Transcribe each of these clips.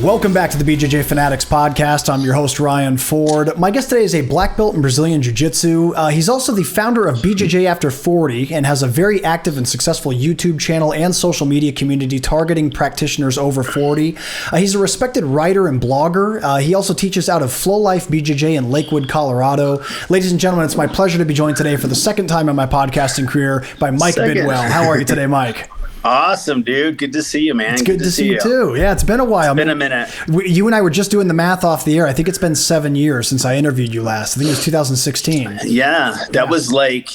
Welcome back to the BJJ Fanatics Podcast. I'm your host, Ryan Ford. My guest today is a black belt in Brazilian Jiu-Jitsu. He's also the founder of BJJ After 40 and has a very active and successful YouTube channel and social media community targeting practitioners over 40. He's a respected writer and blogger. He also teaches out of Flow Life BJJ in Lakewood, Colorado. Ladies and gentlemen, it's my pleasure to be joined today for the second time in my podcasting career by Mike Bidwell. How are you today, Mike? Awesome, dude. Good to see you, man. It's good to see you too. Yeah, it's been a while. It's been a minute. You and I were just doing the math off the air. I think it's been 7 years since I interviewed you last. I think it was 2016. Yeah, that was like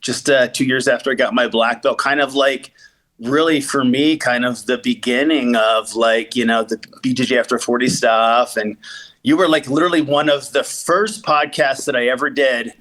just 2 years after I got my black belt. Kind of like really for me, kind of the beginning of like, you know, the BJJ After 40 stuff. And you were like literally one of the first podcasts that I ever did.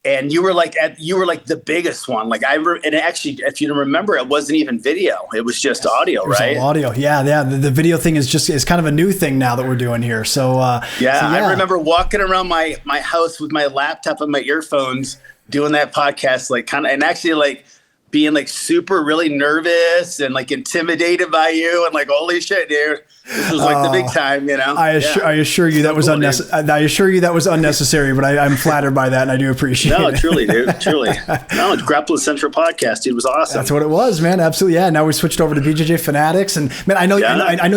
And you were like the biggest one. Like and actually, if you remember, it wasn't even video; it was just audio, right? Audio, yeah. The video thing is kind of a new thing now that we're doing here. So I remember walking around my house with my laptop and my earphones, doing that podcast, like kind of, and actually like being like super really nervous and like intimidated by you and like holy shit, dude. This was like the big time, you know. I assure you that was unnecessary. I assure you that was unnecessary, but I'm flattered by that, and I do appreciate it. No, truly, dude, truly. No, it's Grappling Central Podcast, dude. It was awesome. That's what it was, man. Absolutely, yeah. Now we switched over to BJJ Fanatics, and man, I know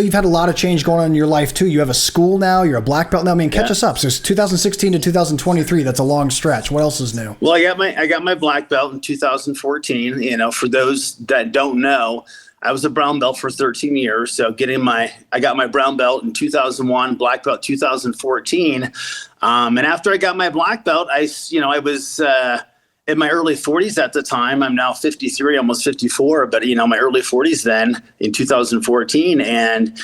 you've had a lot of change going on in your life too. You have a school now. You're a black belt now. I mean, catch us up. So it's 2016 to 2023. That's a long stretch. What else is new? Well, I got my black belt in 2014. You know, for those that don't know, I was a brown belt for 13 years. So I got my brown belt in 2001, black belt 2014. And after I got my black belt, I was in my early 40s at the time. I'm now 53, almost 54, but my early 40s then in 2014. And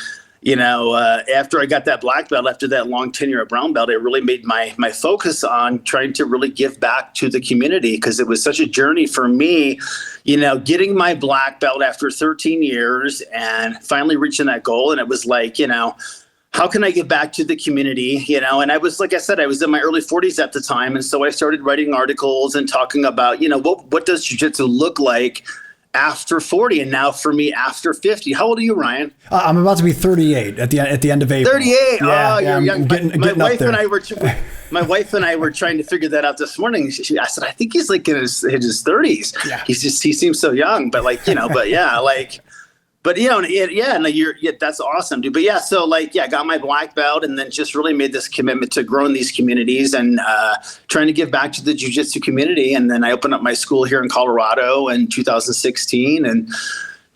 after I got that black belt, after that long tenure at brown belt, it really made my focus on trying to really give back to the community, because it was such a journey for me, getting my black belt after 13 years and finally reaching that goal. And it was like, how can I give back to the community? And I was, like I said, I was in my early 40s at the time. And so I started writing articles and talking about, what does jiu-jitsu look like after 40, and now for me after 50. How old are you, Ryan? I'm about to be 38 at the end of April. 38. Yeah, you're young. My wife and I were trying to figure that out this morning. I said, I think he's like in his 30s. Yeah. He seems so young, but that's awesome, dude. But I got my black belt and then just really made this commitment to growing these communities and trying to give back to the jiu-jitsu community. And then I opened up my school here in Colorado in 2016 and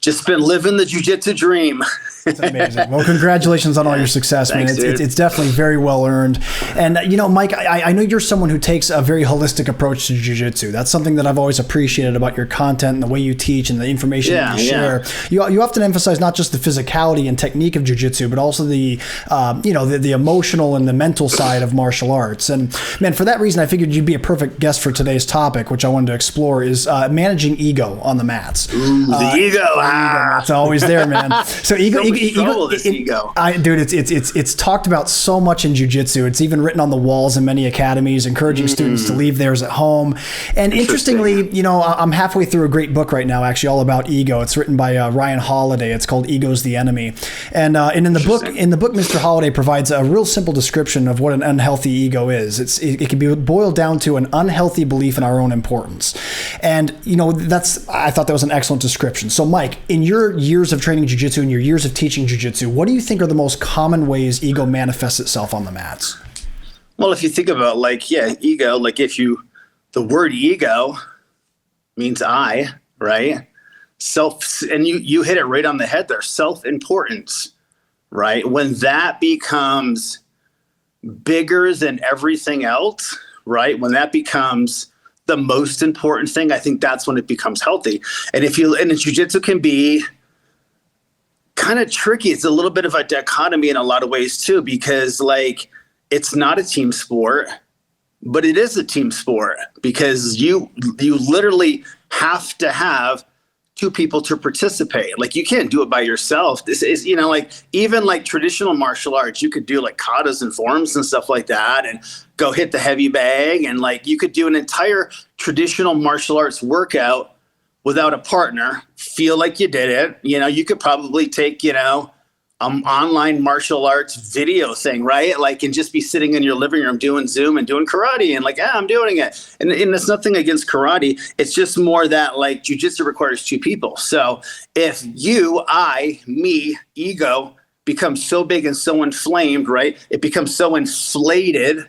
just been living the jiu-jitsu dream. It's amazing. Well, congratulations on all your success, man. Thanks, it's definitely very well earned. And, Mike, I know you're someone who takes a very holistic approach to jiu-jitsu. That's something that I've always appreciated about your content and the way you teach and the information that you share. You often emphasize not just the physicality and technique of jiu-jitsu, but also the emotional and the mental side of martial arts. And, man, for that reason, I figured you'd be a perfect guest for today's topic, which I wanted to explore, is managing ego on the mats. Ooh, the ego. It's always there, man. So ego. Dude, it's talked about so much in jiu-jitsu. It's even written on the walls in many academies, encouraging students to leave theirs at home. And interestingly, I'm halfway through a great book right now, actually, all about ego. It's written by Ryan Holiday. It's called Ego's the Enemy. And in the book, Mr. Holiday provides a real simple description of what an unhealthy ego is. It can be boiled down to an unhealthy belief in our own importance. And I thought that was an excellent description. So, Mike, in your years of training jiu-jitsu and your years of teaching jiu-jitsu, what do you think are the most common ways ego manifests itself on the mats? Well, if you think about ego, the word ego means I, right? Self, and you hit it right on the head there, self-importance, right? When that becomes bigger than everything else, right? When that becomes the most important thing, I think that's when it becomes healthy. And jiu-jitsu can be kind of tricky. It's a little bit of a dichotomy in a lot of ways too, because it's not a team sport, but it is a team sport because you literally have to have two people to participate. You can't do it by yourself. This is, even traditional martial arts, you could do katas and forms and stuff like that and go hit the heavy bag. And you could do an entire traditional martial arts workout without a partner, feel like you did it. You could probably take, online martial arts video thing, right? Like, and just be sitting in your living room doing Zoom and doing karate and like, I'm doing it. And it's nothing against karate. It's just more that like jiu-jitsu requires two people. So if you, me, ego becomes so big and so inflamed, right? It becomes so inflated,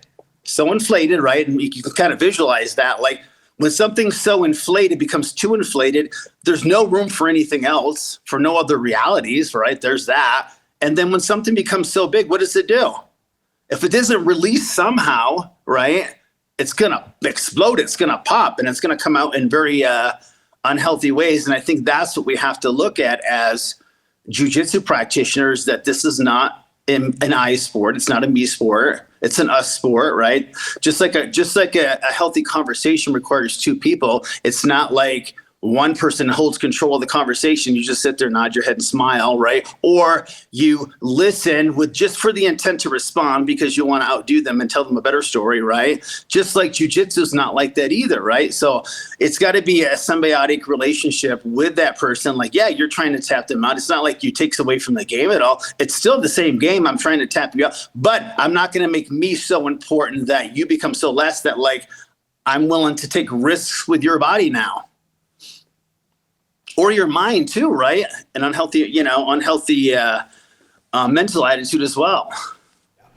right? And you can kind of visualize that. Like when something's so inflated, becomes too inflated, there's no room for anything else, for no other realities, right? There's that. And then when something becomes so big, what does it do? If it isn't released somehow, right, it's going to explode. It's going to pop, and it's going to come out in very unhealthy ways. And I think that's what we have to look at as jiu-jitsu practitioners, that this is not an I sport. It's not a me sport. It's an us sport, right? Just like a healthy conversation requires two people. It's not like one person holds control of the conversation. You just sit there, nod your head and smile, right? Or you listen with just for the intent to respond because you want to outdo them and tell them a better story, right? Just like jiu-jitsu is not like that either, right? So it's got to be a symbiotic relationship with that person. Like, yeah, you're trying to tap them out. It's not like you takes away from the game at all. It's still the same game. I'm trying to tap you out, but I'm not going to make me so important that you become so less that like I'm willing to take risks with your body now. Or your mind too, right? An unhealthy mental attitude as well.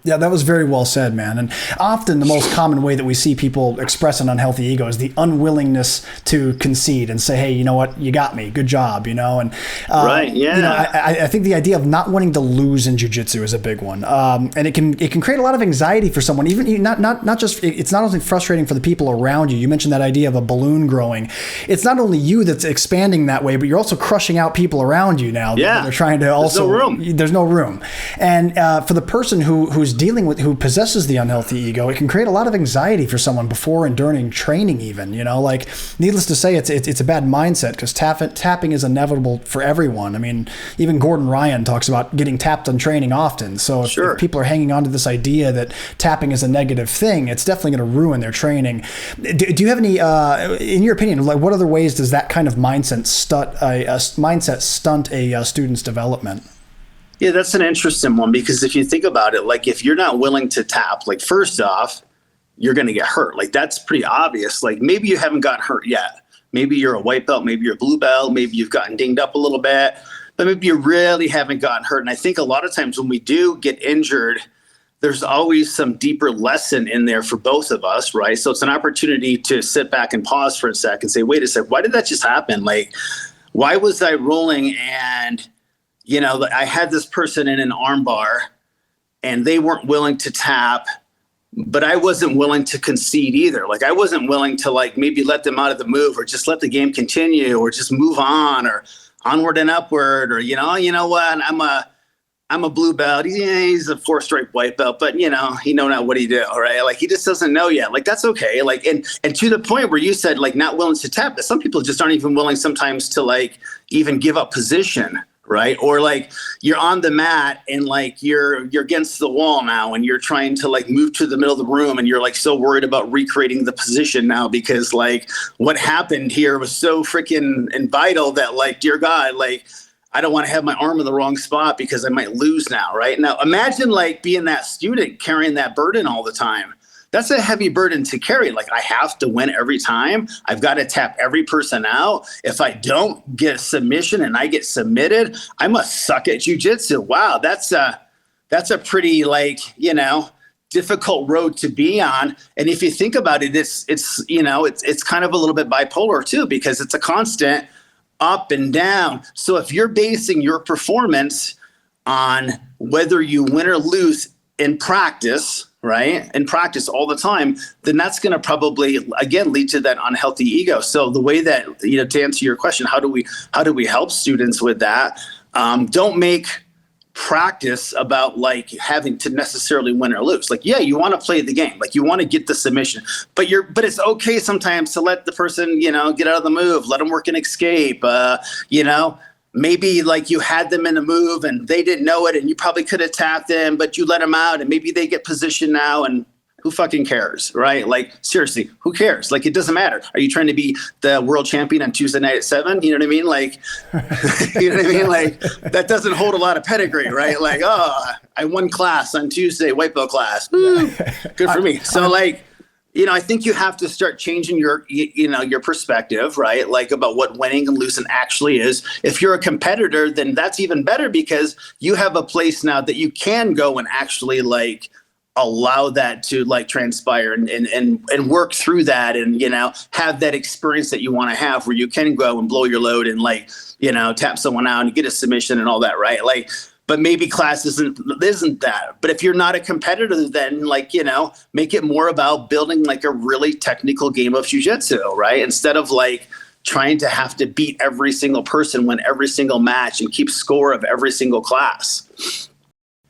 Yeah, that was very well said, man. And often the most common way that we see people express an unhealthy ego is the unwillingness to concede and say, hey, you know what, you got me, good job, you know? And right, yeah. You know, I think the idea of not wanting to lose in jiu-jitsu is a big one. And it can create a lot of anxiety for someone, even not just, it's not only frustrating for the people around you. You mentioned that idea of a balloon growing. It's not only you that's expanding that way, but you're also crushing out people around you now. Yeah. They're trying to also, there's no room. And for the person who's who possesses the unhealthy ego, it can create a lot of anxiety for someone before and during training even, you know, like needless to say, it's a bad mindset because tapping is inevitable for everyone. I mean, even Gordon Ryan talks about getting tapped on training often. So if people are hanging on to this idea that tapping is a negative thing, it's definitely going to ruin their training. Do you have any, in your opinion, like what other ways does that kind of mindset stunt a student's development? Yeah, that's an interesting one because if you think about it, like if you're not willing to tap, like first off, you're going to get hurt. Like that's pretty obvious. Like maybe you haven't gotten hurt yet. Maybe you're a white belt, maybe you're a blue belt, maybe you've gotten dinged up a little bit, but maybe you really haven't gotten hurt. And I think a lot of times when we do get injured, there's always some deeper lesson in there for both of us, right? So it's an opportunity to sit back and pause for a sec and say, wait a sec, why did that just happen? Like, why was I rolling and you know, I had this person in an arm bar and they weren't willing to tap, but I wasn't willing to concede either. Like I wasn't willing to like maybe let them out of the move or just let the game continue or just move on or onward and upward or, you know what, I'm a blue belt. He's a 4-stripe white belt, but you know not what he did. All right. Like he just doesn't know yet. Like that's okay. Like, and to the point where you said like not willing to tap, but some people just aren't even willing sometimes to like even give up position. Right. Or like you're on the mat and like you're against the wall now and you're trying to like move to the middle of the room and you're like so worried about recreating the position now because like what happened here was so freaking and vital that like, dear God, like I don't want to have my arm in the wrong spot because I might lose now. Right now, imagine like being that student carrying that burden all the time. That's a heavy burden to carry. Like I have to win every time. I've got to tap every person out. If I don't get a submission and I get submitted, I must suck at jiu-jitsu. Wow, that's a pretty like, you know, difficult road to be on. And if you think about it, it's kind of a little bit bipolar too, because it's a constant up and down. So if you're basing your performance on whether you win or lose in practice, right? In practice all the time, then that's going to probably, again, lead to that unhealthy ego. So the way that, you know, to answer your question, how do we help students with that? Don't make practice about like having to necessarily win or lose. Like, yeah, you want to play the game, like you want to get the submission, but it's okay sometimes to let the person, you know, get out of the move, let them work an escape, you know, maybe like you had them in a move and they didn't know it and you probably could have tapped them, but you let them out and maybe they get positioned now and Who fucking cares, right? Like, seriously, who cares? Like, it doesn't matter. Are you trying to be the world champion on Tuesday night at 7? You know what I mean? Like, you know what I mean? Like, that doesn't hold a lot of pedigree, right? Like, oh, I won class on Tuesday, white belt class. Woo, good for me. So, like, you know, I think you have to start changing your, you know, your perspective, right? Like, about what winning and losing actually is. If you're a competitor, then that's even better because you have a place now that you can go and actually, like, allow that to, like, transpire and work through that, and, you know, have that experience that you want to have where you can go and blow your load and, like, you know, tap someone out and get a submission and all that, right? Like, but maybe class isn't that. But if you're not a competitor, then, like, you know, make it more about building, like, a really technical game of jiu-jitsu, right? Instead of, like, trying to have to beat every single person, win every single match, and keep score of every single class.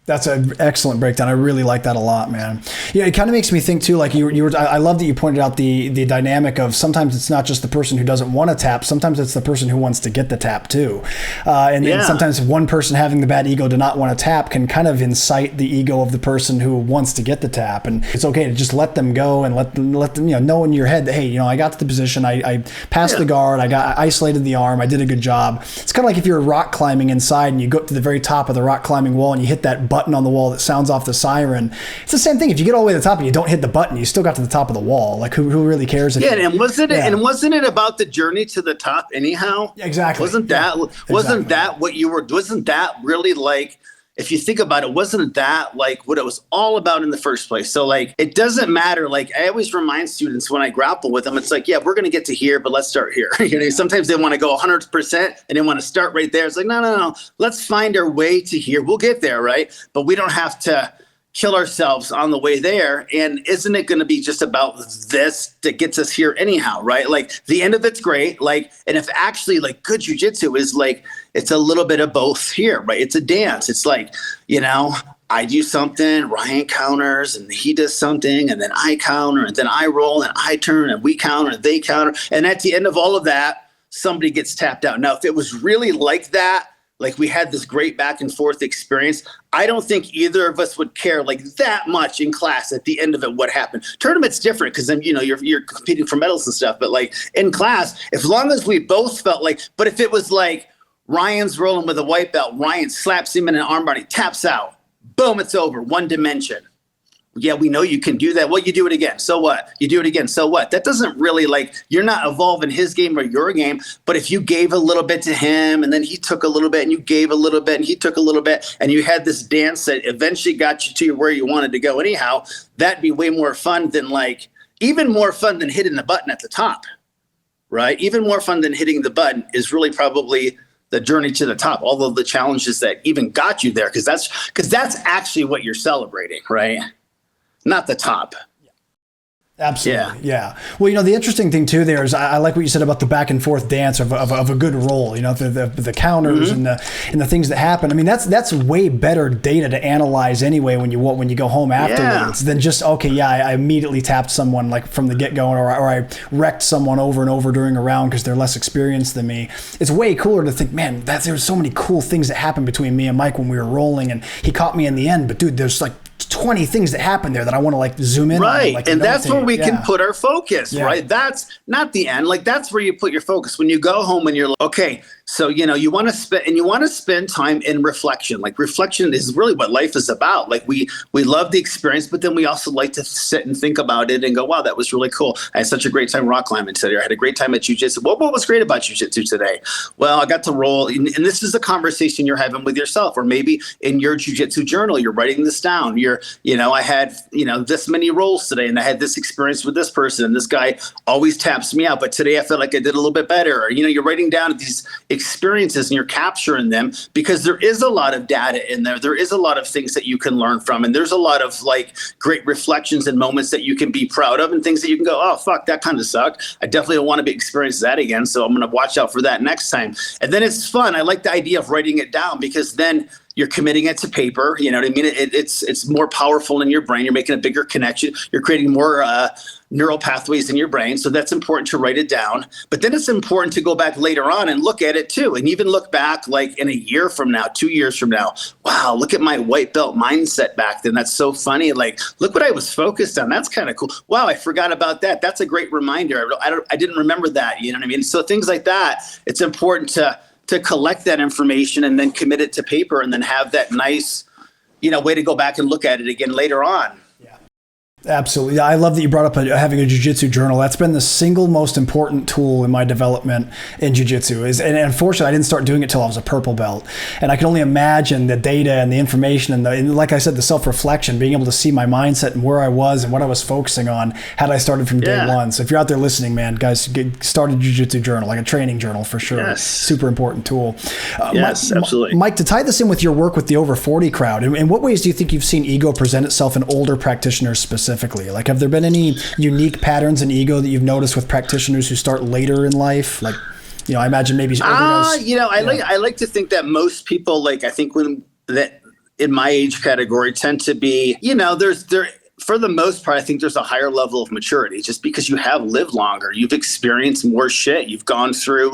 That's an excellent breakdown. I really like that a lot, man. Yeah, it kind of makes me think too, like you were, I love that you pointed out the dynamic of sometimes it's not just the person who doesn't want to tap, sometimes it's the person who wants to get the tap too. And sometimes one person having the bad ego to not want to tap can kind of incite the ego of the person who wants to get the tap. And it's okay to just let them go and let them, you know in your head that, hey, you know, I got to the position, I passed the guard, I isolated the arm, I did a good job. It's kind of like if you're rock climbing inside and you go up to the very top of the rock climbing wall and you hit that button on the wall that sounds off the siren. It's the same thing. If you get all the way to the top and you don't hit the button, you still got to the top of the wall. Like, who really cares? And wasn't it about the journey to the top anyhow? Exactly. Wasn't that what you were? Wasn't that really, like, if you think about it, wasn't that, like, what it was all about in the first place? So, like, it doesn't matter. Like, I always remind students when I grapple with them, it's like, yeah, we're going to get to here, but let's start here. You know, sometimes they want to go 100% and they want to start right there. It's like, no. Let's find our way to here. We'll get there, right? But we don't have to kill ourselves on the way there. And isn't it going to be just about this that gets us here anyhow, right? Like, the end of it's great. Like, and if actually, like, good jiu-jitsu is, like, it's a little bit of both here, right? It's a dance. It's like, you know, I do something, Ryan counters, and he does something, and then I counter, and then I roll, and I turn, and we counter, and they counter. And at the end of all of that, somebody gets tapped out. Now, if it was really like that, like, we had this great back and forth experience, I don't think either of us would care, like, that much in class at the end of it what happened. Tournament's different because then, you know, you're competing for medals and stuff. But, like, in class, as long as we both felt like, but if it was like Ryan's rolling with a white belt, Ryan slaps him in an armbar, he taps out, boom, it's over, one dimension. Yeah, we know you can do that. Well, you do it again. So what? You do it again. So what? That doesn't really, like, you're not evolving his game or your game. But if you gave a little bit to him and then he took a little bit and you gave a little bit and he took a little bit and you had this dance that eventually got you to where you wanted to go anyhow, that'd be way more fun than, like, even more fun than hitting the button at the top, right? Even more fun than hitting the button is really probably the journey to the top, although the challenges that even got you there, because that's actually what you're celebrating, right? Not the top. Absolutely. Yeah. Well, you know, the interesting thing too there is I like what you said about the back and forth dance of a good roll, you know, the counters and the things that happen. I mean, that's way better data to analyze anyway when you go home afterwards than just, okay, I immediately tapped someone, like, from the get-go, or I wrecked someone over and over during a round because they're less experienced than me. It's way cooler to think, man, there were so many cool things that happened between me and Mike when we were rolling, and he caught me in the end. But dude, there's like 20 things that happened there that I want to, like, zoom in on. Like, and that's where we can put our focus, right? That's not the end. Like, that's where you put your focus when you go home and you're like, okay, so, you know, you want to spend time in reflection. Like, reflection is really what life is about. Like, we love the experience, but then we also like to sit and think about it and go, wow, that was really cool. I had such a great time rock climbing today. I had a great time at jiu-jitsu. What was great about jiu-jitsu today? Well, I got to roll. And this is a conversation you're having with yourself, or maybe in your jiu-jitsu journal, you're writing this down. I had, you know, this many rolls today, and I had this experience with this person, and this guy always taps me out, but today I felt like I did a little bit better. Or, you know, you're writing down these experiences and you're capturing them because there is a lot of data in there. There is a lot of things that you can learn from, and there's a lot of, like, great reflections and moments that you can be proud of, and things that you can go, oh, fuck, that kind of sucked. I definitely don't want to experience that again, so I'm going to watch out for that next time. And then it's fun. I like the idea of writing it down, because then You're committing it to paper. You know what I mean? It's more powerful in your brain. You're making a bigger connection. You're creating more neural pathways in your brain. So that's important to write it down. But then it's important to go back later on and look at it too. And even look back like in a year from now, 2 years from now. Wow, look at my white belt mindset back then. That's so funny. Like, look what I was focused on. That's kind of cool. Wow, I forgot about that. That's a great reminder. I didn't remember that. You know what I mean? So things like that, it's important to collect that information and then commit it to paper and then have that nice, way to go back and look at it again later on. Absolutely. I love that you brought up having a jiu-jitsu journal. That's been the single most important tool in my development in jiu-jitsu. And unfortunately, I didn't start doing it till I was a purple belt. And I can only imagine the data and the information and like I said, the self-reflection, being able to see my mindset and where I was and what I was focusing on had I started from day one. So if you're out there listening, man, guys, start a jiu-jitsu journal, like a training journal for sure. Yes. Super important tool. Yes, absolutely. Mike, to tie this in with your work with the over 40 crowd, in what ways do you think you've seen ego present itself in older practitioners specifically? Like, have there been any unique patterns in ego that you've noticed with practitioners who start later in life? Like, I imagine maybe. I like to think that most people, like, I think that in my age category tend to be, for the most part, I think there's a higher level of maturity just because you have lived longer. You've experienced more shit. You've gone through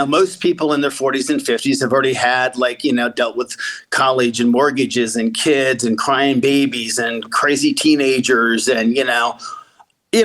most people in their 40s and 50s have already had dealt with college and mortgages and kids and crying babies and crazy teenagers and,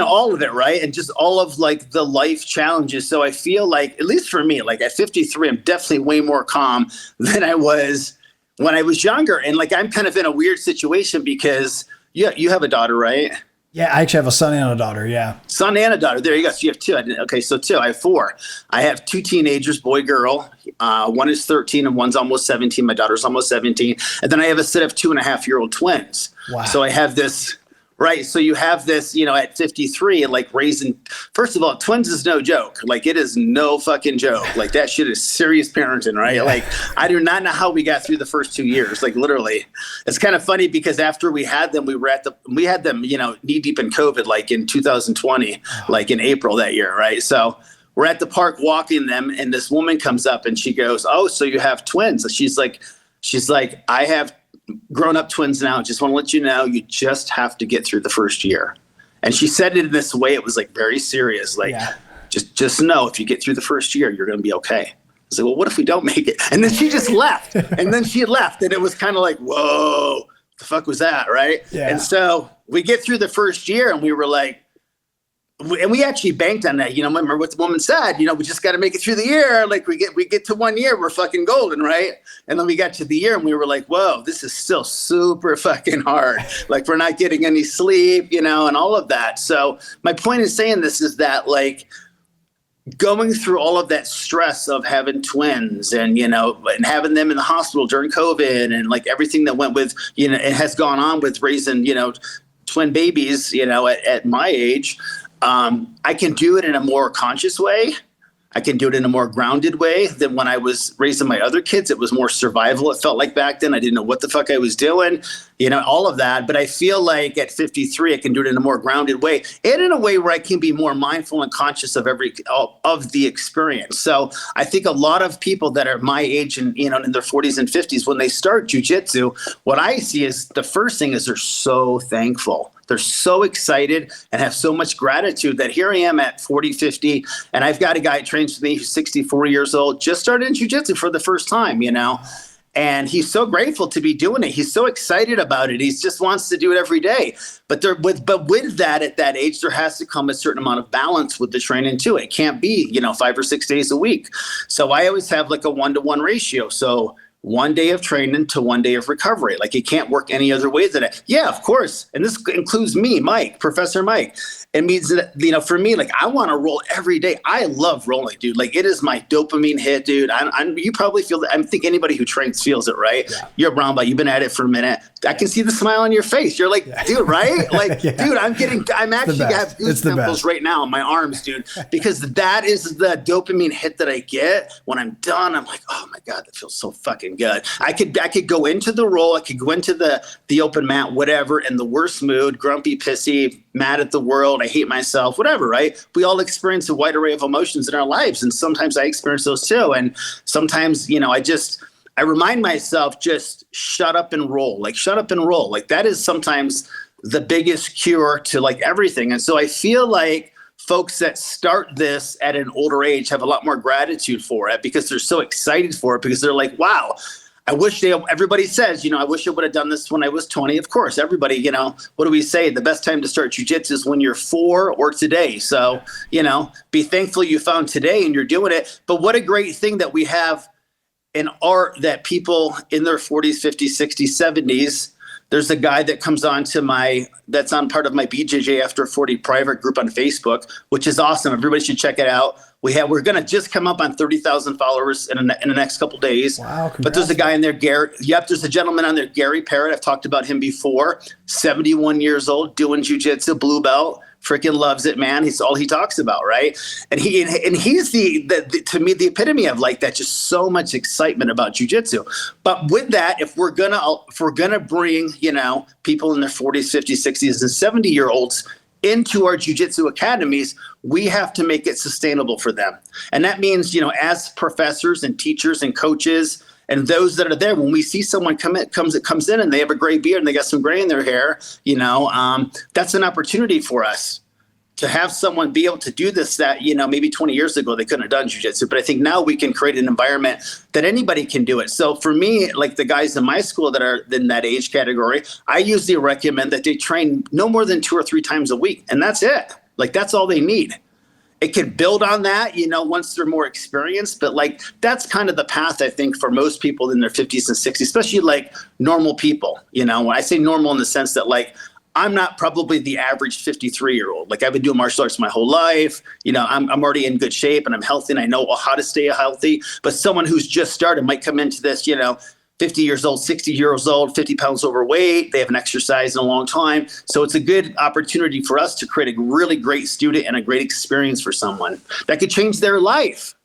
all of it. Right. And just all of the life challenges. So I feel like, at least for me, at 53, I'm definitely way more calm than I was when I was younger. And I'm kind of in a weird situation because you have a daughter, right? Yeah, I actually have a son and a daughter, yeah. Son and a daughter. There you go. So you have two. Okay, so two. I have four. I have two teenagers, boy, girl. One is 13 and one's almost 17. My daughter's almost 17. And then I have a set of 2.5-year-old twins. Wow. So I have this, right? So you have this, at 53, raising, first of all, twins is no joke. It is no fucking joke. That shit is serious parenting, right? Yeah. I do not know how we got through the first 2 years. Literally. It's kind of funny because after we had them, we had them, knee deep in COVID, in 2020, in April that year, right? So we're at the park walking them and this woman comes up and she goes, "Oh, so you have twins?" She's like, "I have grown-up twins now. Just want to let you know, you just have to get through the first year." And she said it in this way. It was very serious. Just know if you get through the first year, you're going to be okay. I was like, well, what if we don't make it? And then she just left. And then she left. And it was kind of like, whoa, what the fuck was that? Right. Yeah. And so we get through the first year and we were like, and we actually banked on that. Remember what the woman said, we just got to make it through the year. We get to 1 year, we're fucking golden, right? And then we got to the year and we were like, whoa, this is still super fucking hard. We're not getting any sleep, and all of that. So my point in saying this is that going through all of that stress of having twins and, and having them in the hospital during COVID and everything that went with, it has gone on with raising, twin babies, at my age. I can do it in a more conscious way. I can do it in a more grounded way than when I was raising my other kids. It was more survival. It felt like back then. I didn't know what the fuck I was doing, all of that. But I feel like at 53, I can do it in a more grounded way and in a way where I can be more mindful and conscious of of the experience. So I think a lot of people that are my age and, in their 40s and 50s, when they start jiu-jitsu, what I see is the first thing is they're so thankful. They're so excited and have so much gratitude that here I am at 40, 50, and I've got a guy who trains with me who's 64 years old, just started in jiu-jitsu for the first time, and he's so grateful to be doing it. He's so excited about it. He just wants to do it every day. But with that, at that age, there has to come a certain amount of balance with the training too. It can't be, 5 or 6 days a week. So I always have a 1-to-1 ratio. So 1 day of training to 1 day of recovery. It can't work any other way than it. Yeah, of course. And this includes me, Mike, Professor Mike. It means that, for me, I want to roll every day. I love rolling, dude. It is my dopamine hit, dude. You probably feel that. I think anybody who trains feels it, right? Yeah. You're a brown belt. You've been at it for a minute. I can see the smile on your face. You're like, dude, right? Yeah. Dude, I'm actually have goosebumps right now on my arms, dude, because that is the dopamine hit that I get when I'm done. I'm like, oh my God, that feels so fucking good. I could go into the roll. I could go into the open mat, whatever, in the worst mood, grumpy, pissy, mad at the world. I hate myself, whatever, right? We all experience a wide array of emotions in our lives. And sometimes I experience those too. And sometimes, I remind myself, just shut up and roll. Like, shut up and roll. Like, that is sometimes the biggest cure to like everything. And so I feel like folks that start this at an older age have a lot more gratitude for it because they're so excited for it, because they're like, wow, I wish everybody says, I wish I would have done this when I was 20. Of course, everybody, what do we say? The best time to start jiu-jitsu is when you're 4 or today. So, be thankful you found today and you're doing it. But what a great thing that we have in art, that people in their 40s, 50s, 60s, 70s, there's a guy that comes on that's on part of my BJJ After 40 private group on Facebook, which is awesome. Everybody should check it out. We're going to just come up on 30,000 followers in the next couple days. Wow, but there's a guy in there, Gary. Yep, there's a gentleman on there, Gary Parrott. I've talked about him before. 71 years old, doing jiu-jitsu, blue belt. Freaking loves it, man. He's all he talks about, right? And he's the to me the epitome of like that, just so much excitement about jiu-jitsu. But with that, if we're gonna bring people in their 40s, 50s, 60s, and 70-year-olds into our jiu-jitsu academies, we have to make it sustainable for them. And that means, as professors and teachers and coaches and those that are there, when we see someone comes in and they have a gray beard and they got some gray in their hair, that's an opportunity for us to have someone be able to do this that, maybe 20 years ago they couldn't have done jiu-jitsu. But I think now we can create an environment that anybody can do it. So for me, like the guys in my school that are in that age category, I usually recommend that they train no more than 2 or 3 times a week. And that's it. Like, that's all they need. It can build on that, once they're more experienced. But like, that's kind of the path, I think, for most people in their 50s and 60s, especially like normal people. When I say normal in the sense that like, I'm not probably the average 53-year-old. Like, I've been doing martial arts my whole life. I'm already in good shape and I'm healthy and I know how to stay healthy. But someone who's just started might come into this, 50 years old, 60 years old, 50 pounds overweight. They haven't exercised in a long time. So it's a good opportunity for us to create a really great student and a great experience for someone that could change their life.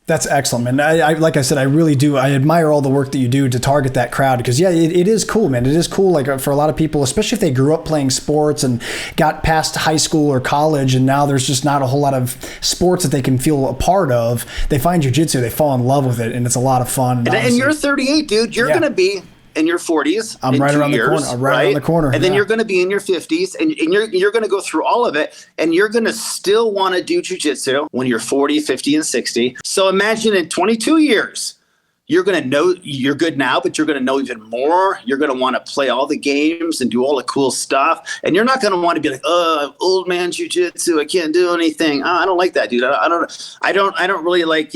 That's excellent, man. I like I said, I really do. I admire all the work that you do to target that crowd because, yeah, it is cool, man. It is cool, like for a lot of people, especially if they grew up playing sports and got past high school or college, and now there's just not a whole lot of sports that they can feel a part of. They find jiu-jitsu, they fall in love with it, and it's a lot of fun. And you're 38, dude. You're going to be in your 40s. I'm right around the corner. I'm right around the corner. And then you're going to be in your 50s, and you're going to go through all of it, and you're going to still want to do jiu-jitsu when you're 40, 50, and 60. So imagine in 22 years, you're going to know you're good now, but you're going to know even more. You're going to want to play all the games and do all the cool stuff. And you're not going to want to be like, oh, old man jiu-jitsu, I can't do anything. Oh, I don't like that, dude. I don't really like,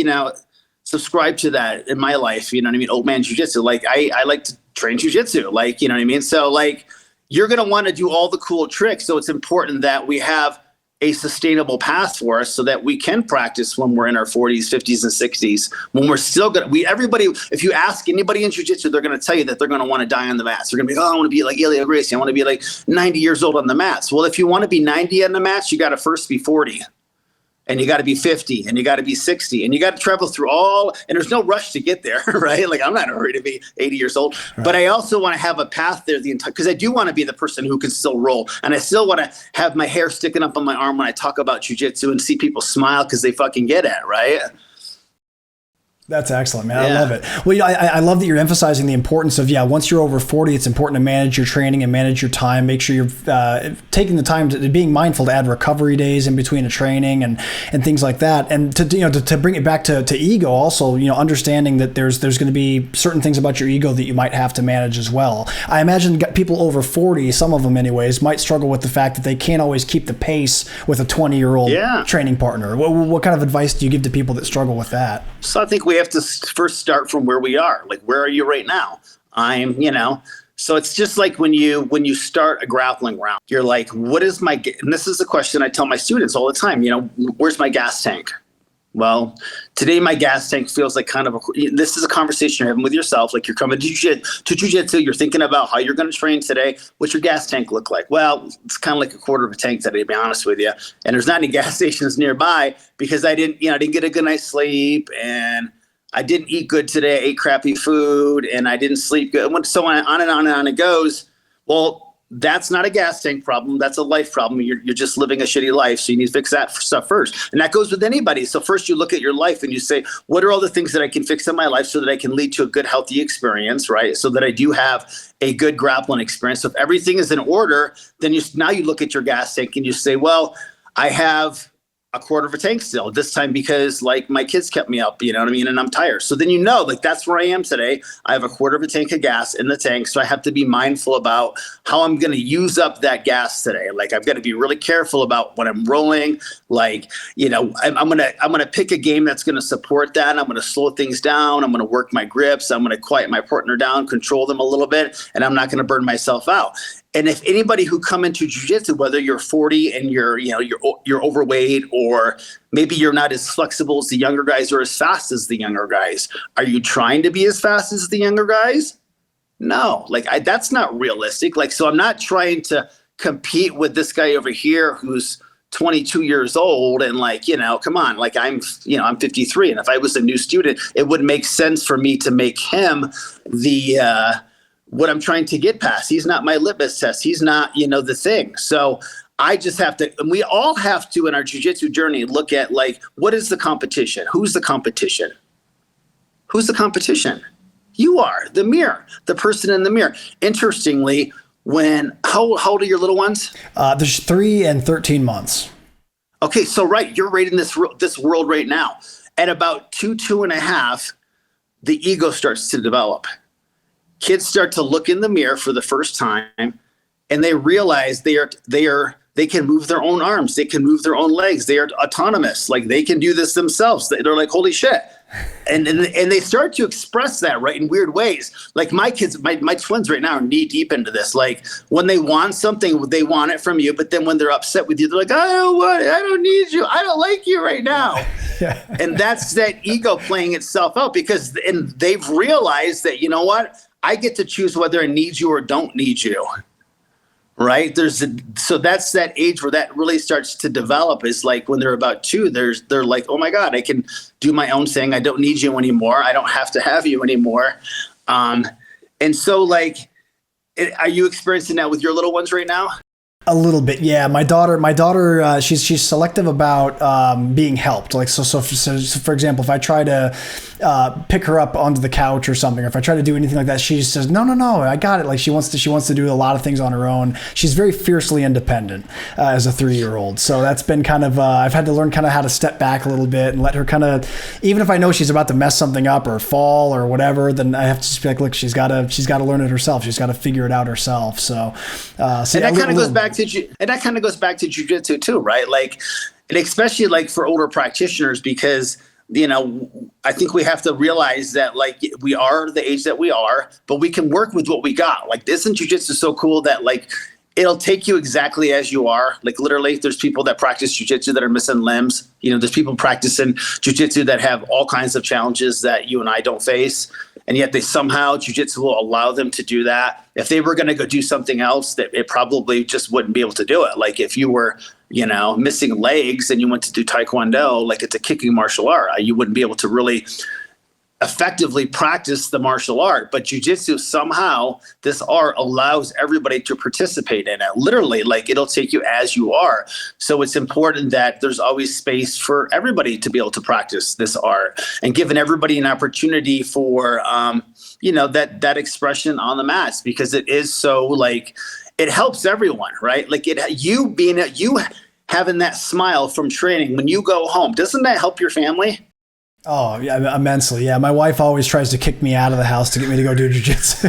subscribe to that in my life. You know what I mean? Old man jiu-jitsu. Like, I like to train jiu-jitsu. Like, you know what I mean? So like, you're going to want to do all the cool tricks. So it's important that we have a sustainable path for us so that we can practice when we're in our 40s, 50s, and 60s, when we're still good. Everybody, if you ask anybody in jiu-jitsu, they're going to tell you that they're going to want to die on the mats. They're going to be, oh, I want to be like Ilya Gracie. I want to be like 90 years old on the mats. Well, if you want to be 90 on the mats, you got to first be 40. And you got to be 50 and you got to be 60 and you got to travel through and there's no rush to get there, right? Like, I'm not in a hurry to be 80 years old, right. But I also want to have a path there because I do want to be the person who can still roll. And I still want to have my hair sticking up on my arm when I talk about jiu-jitsu and see people smile because they fucking get it, right? That's excellent, man. Yeah. I love it. Well, I love that you're emphasizing the importance of, once you're over 40, it's important to manage your training and manage your time. Make sure you're taking the time to being mindful to add recovery days in between a training and things like that. And to bring it back to ego also, understanding that there's going to be certain things about your ego that you might have to manage as well. I imagine people over 40, some of them anyways, might struggle with the fact that they can't always keep the pace with a 20-year-old training partner. What kind of advice do you give to people that struggle with that? So I think we have to first start from where we are. Like, where are you right now? So it's just like when you start a grappling round, you're like, what is my, and this is a question I tell my students all the time, where's my gas tank? Well, today my gas tank feels like this is a conversation you're having with yourself. Like, you're coming to jiu-jitsu, you're thinking about how you're going to train today. What's your gas tank look like? Well, it's kind of like a quarter of a tank today, to be honest with you. And there's not any gas stations nearby because I didn't get a good night's sleep, and I didn't eat good today. I ate crappy food and I didn't sleep good. So on and on and on it goes. Well, that's not a gas tank problem. That's a life problem. You're just living a shitty life. So you need to fix that stuff first. And that goes with anybody. So first you look at your life and you say, what are all the things that I can fix in my life so that I can lead to a good, healthy experience, right? So that I do have a good grappling experience. So if everything is in order, then now you look at your gas tank and you say, well, I have a quarter of a tank still this time because like my kids kept me up, you know what I mean? And I'm tired. So then, like that's where I am today. I have a quarter of a tank of gas in the tank. So I have to be mindful about how I'm going to use up that gas today. Like I've got to be really careful about when I'm rolling, like, I'm going to pick a game that's going to support that. I'm going to slow things down. I'm going to work my grips. I'm going to quiet my partner down, control them a little bit, and I'm not going to burn myself out. And if anybody who come into jiu-jitsu, whether you're 40 and you're overweight, or maybe you're not as flexible as the younger guys or as fast as the younger guys, are you trying to be as fast as the younger guys? No, that's not realistic. So I'm not trying to compete with this guy over here who's 22 years old and come on, I'm 53. And if I was a new student, it would make sense for me to make him what I'm trying to get past. He's not my litmus test. He's not, the thing. So I just have to, and we all have to in our jiu-jitsu journey, look at what is the competition? Who's the competition? Who's the competition? You are the mirror, the person in the mirror. Interestingly, how old are your little ones? There's 3 and 13 months. Okay. So, right. You're right in this world right now. At about 2.5, the ego starts to develop. Kids start to look in the mirror for the first time, and they realize they can move their own arms. They can move their own legs. They are autonomous. They can do this themselves. They're like, holy shit. And they start to express that, right, in weird ways. My kids, my twins right now are knee deep into this. When they want something, they want it from you. But then when they're upset with you, they're like, I don't want it. I don't need you. I don't like you right now. Yeah. And that's that ego playing itself out and they've realized that, you know what? I get to choose whether I need you or don't need you, right? So that's that age where that really starts to develop, is when they're about 2, they're like, oh my God, I can do my own thing. I don't need you anymore. I don't have to have you anymore. And so are you experiencing that with your little ones right now? A little bit, yeah. My daughter, she's selective about being helped. So for example, if I try to pick her up onto the couch or something, or if I try to do anything like that, she says, no, I got it. She wants to do a lot of things on her own. She's very fiercely independent as a 3-year-old. So that's been kind of I've had to learn kind of how to step back a little bit and let her kind of, even if I know she's about to mess something up or fall or whatever, then I have to just be like, look, she's got to learn it herself. She's got to figure it out herself. So and that kind of goes back to jiu-jitsu too, right? And especially for older practitioners, because I think we have to realize that we are the age that we are, but we can work with what we got. Isn't jiu-jitsu so cool that it'll take you exactly as you are? Literally, there's people that practice jiu-jitsu that are missing limbs. There's people practicing jiu-jitsu that have all kinds of challenges that you and I don't face. And yet jiu-jitsu will allow them to do that. If they were going to go do something else, that it probably just wouldn't be able to do it. If you were, missing legs and you went to do taekwondo, it's a kicking martial art, you wouldn't be able to really effectively practice the martial art. But jiu-jitsu, somehow this art allows everybody to participate in it. Literally, it'll take you as you are. So it's important that there's always space for everybody to be able to practice this art, and giving everybody an opportunity for that expression on the mats, because it is so it helps everyone, right? You having that smile from training when you go home, doesn't that help your family? Oh, yeah, immensely. Yeah, my wife always tries to kick me out of the house to get me to go do jiu-jitsu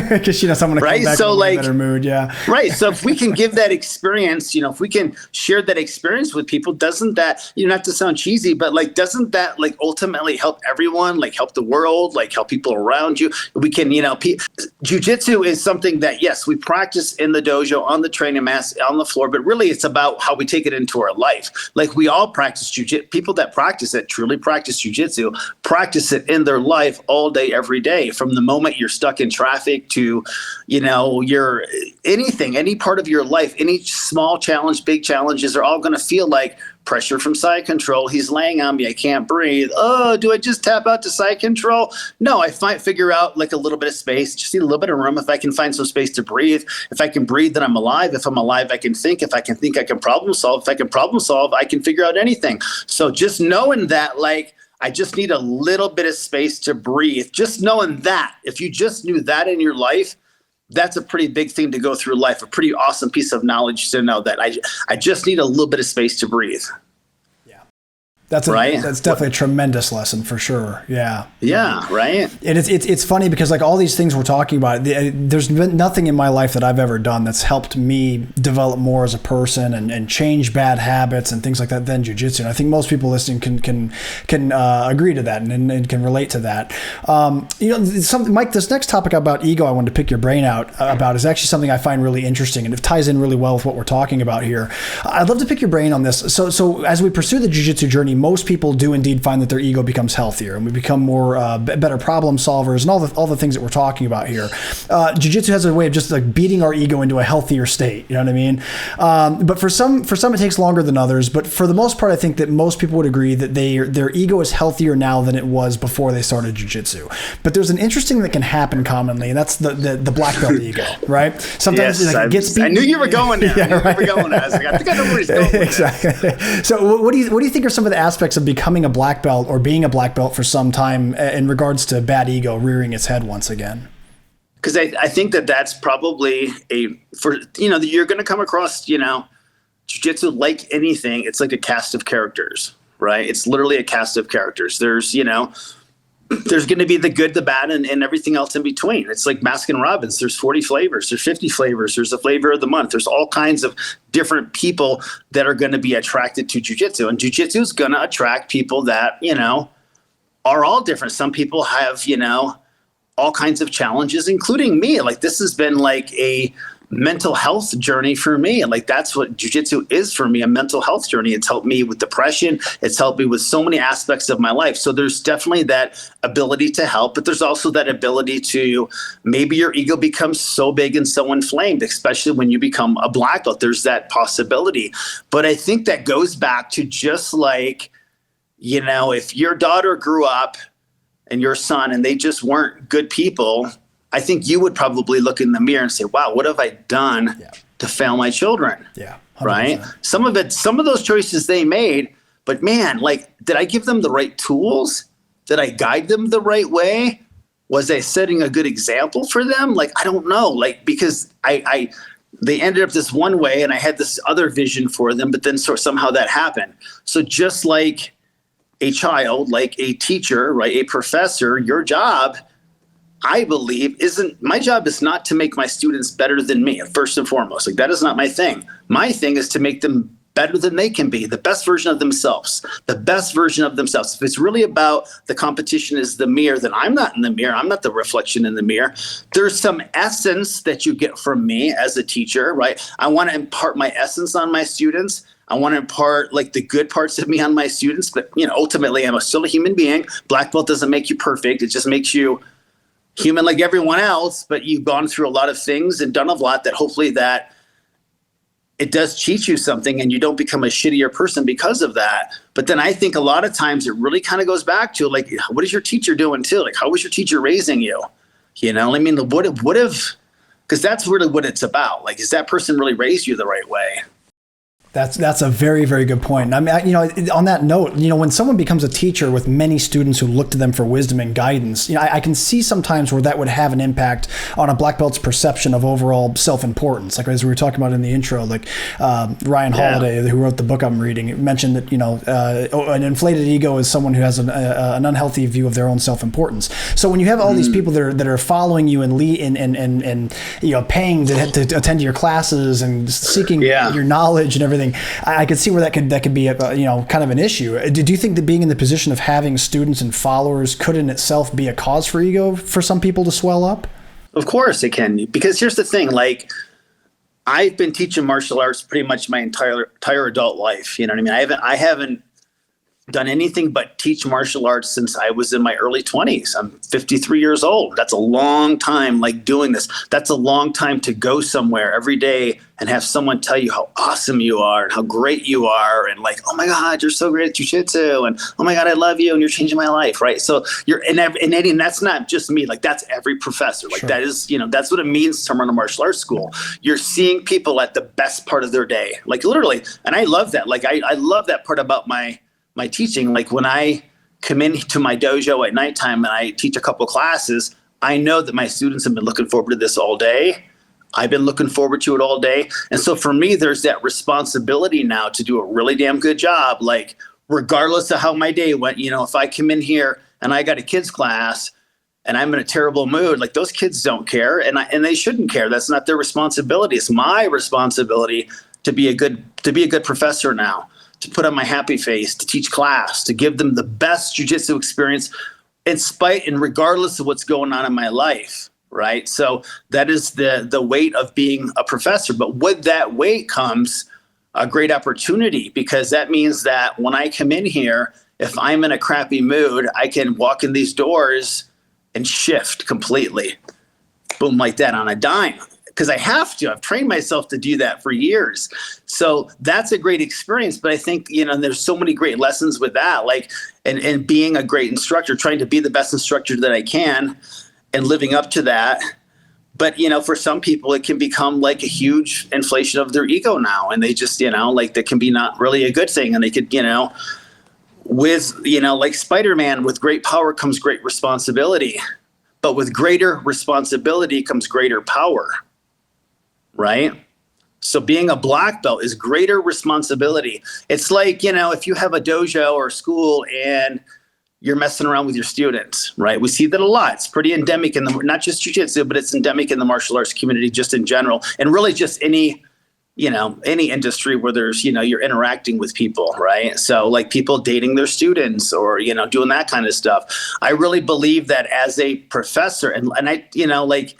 because she knows I'm going to come back in a better mood. Yeah. Right. So if we can give that experience, if we can share that experience with people, doesn't that, not to sound cheesy, but doesn't that ultimately help everyone, help the world, help people around you? We can, jiu-jitsu is something that, yes, we practice in the dojo, on the training mats, on the floor, but really it's about how we take it into our life. We all practice jiu-jitsu. People that practice it truly practice jiu-jitsu, practice it in their life all day, every day, from the moment you're stuck in traffic to, your anything, any part of your life, any small challenge, big challenges are all going to feel like pressure from side control. He's laying on me. I can't breathe. Oh, do I just tap out to side control? No, I figure out like a little bit of space, just need a little bit of room. If I can find some space to breathe, if I can breathe, then I'm alive. If I'm alive, I can think. If I can think, I can problem solve. If I can problem solve, I can figure out anything. So just knowing that, like, I just need a little bit of space to breathe. Just knowing that, if you just knew that in your life, that's a pretty big thing to go through life, a pretty awesome piece of knowledge to know that I just need a little bit of space to breathe. That's definitely a tremendous lesson for sure. Yeah. Yeah. Right. And it's funny because like all these things we're talking about, there's been nothing in my life that I've ever done that's helped me develop more as a person and change bad habits and things like that than jiu-jitsu. And I think most people listening can agree to that and can relate to that. Mike, this next topic about ego, I wanted to pick your brain out about is actually something I find really interesting, and it ties in really well with what we're talking about here. I'd love to pick your brain on this. So as we pursue the jiu-jitsu journey, most people do indeed find that their ego becomes healthier, and we become more better problem solvers and all the things that we're talking about here. Jiu-jitsu has a way of just like beating our ego into a healthier state. You know what I mean? But for some it takes longer than others. But for the most part, I think that most people would agree that their ego is healthier now than it was before they started jiu-jitsu. But there's an interesting thing that can happen commonly, and that's the black belt ego, right? Sometimes it gets beaten. I knew you were going there. Yeah, right. I was like, I think I know where he's going with exactly. So what do you think are some of the aspects of becoming a black belt or being a black belt for some time in regards to bad ego rearing its head once again? Because I think that's probably you're going to come across, jiu-jitsu like anything. It's like a cast of characters, right? It's literally a cast of characters. There's going to be the good, the bad, and everything else in between. It's like Baskin Robbins. There's 40 flavors. There's 50 flavors. There's a flavor of the month. There's all kinds of different people that are going to be attracted to jiu-jitsu. And jiu-jitsu is going to attract people that, are all different. Some people have, all kinds of challenges, including me. Like this has been like a mental health journey for me. And like, that's what jiu-jitsu is for me, a mental health journey. It's helped me with depression. It's helped me with so many aspects of my life. So there's definitely that ability to help, but there's also that ability to maybe your ego becomes so big and so inflamed, especially when you become a black belt. There's that possibility. But I think that goes back to just like, if your daughter grew up and your son and they just weren't good people, I think you would probably look in the mirror and say, wow, what have I done to fail my children? Yeah. 100%. Right. Some of those choices they made, but man, like, did I give them the right tools? Did I guide them the right way? Was I setting a good example for them? Like, I don't know, like, because they ended up this one way and I had this other vision for them, but then somehow that happened. So just like a child, like a teacher, right, a professor, your job, I believe, my job is not to make my students better than me, first and foremost. Like, that is not my thing. My thing is to make them better than they can be, the best version of themselves, If it's really about the competition is the mirror, then I'm not in the mirror. I'm not the reflection in the mirror. There's some essence that you get from me as a teacher, right? I want to impart my essence on my students. I want to impart like the good parts of me on my students, but ultimately I'm still a human being. Black belt doesn't make you perfect. It just makes you human like everyone else, but you've gone through a lot of things and done a lot that hopefully that it does teach you something and you don't become a shittier person because of that. But then I think a lot of times it really kind of goes back to like, what is your teacher doing too? Like, how was your teacher raising you? I mean, what if, because that's really what it's about. Like, is that person really raised you the right way? That's a very, very good point. I mean, on that note, when someone becomes a teacher with many students who look to them for wisdom and guidance, I can see sometimes where that would have an impact on a black belt's perception of overall self-importance. Like as we were talking about in the intro, like Ryan Holiday, who wrote the book I'm reading, mentioned that, an inflated ego is someone who has an unhealthy view of their own self-importance. So when you have all these people that are following you and paying to attend to your classes and seeking your knowledge and everything, I could see where that could be kind of an issue. Do you think that being in the position of having students and followers could in itself be a cause for ego for some people to swell up? Of course it can, because here's the thing, like I've been teaching martial arts pretty much my entire adult life. You know what I mean? I haven't done anything but teach martial arts since I was in my early 20s. I'm 53 years old. That's a long time like doing this. That's a long time to go somewhere every day and have someone tell you how awesome you are and how great you are and like, oh my God, you're so great at jiu-jitsu, and oh my God, I love you and you're changing my life, right? So you're and Eddie, and that's not just me. Like that's every professor. Like that is, that's what it means to run a martial arts school. You're seeing people at the best part of their day, like literally. And I love that. Like I love that part about my teaching. Like when I come into my dojo at nighttime and I teach a couple classes, I know that my students have been looking forward to this all day. I've been looking forward to it all day. And so for me, there's that responsibility now to do a really damn good job. Like regardless of how my day went, if I come in here and I got a kids class and I'm in a terrible mood, like those kids don't care and they shouldn't care. That's not their responsibility. It's my responsibility to be a good professor now, to put on my happy face, to teach class, to give them the best jiu-jitsu experience in spite and regardless of what's going on in my life, right? So that is the weight of being a professor. But with that weight comes a great opportunity, because that means that when I come in here, if I'm in a crappy mood, I can walk in these doors and shift completely. Boom, like that on a dime. Because I have to. I've trained myself to do that for years. So that's a great experience. But I think, there's so many great lessons with that, like, and being a great instructor, trying to be the best instructor that I can and living up to that. But, for some people, it can become like a huge inflation of their ego now. And they just, like that can be not really a good thing. And they could, with, like Spider-Man, with great power comes great responsibility. But with greater responsibility comes greater power. Right? So being a black belt is greater responsibility. It's like, if you have a dojo or a school and you're messing around with your students, right? We see that a lot. It's pretty endemic in not just jiu-jitsu, but it's endemic in the martial arts community just in general. And really just any industry where there's, you're interacting with people, right? So like people dating their students or, doing that kind of stuff. I really believe that as a professor and I, like,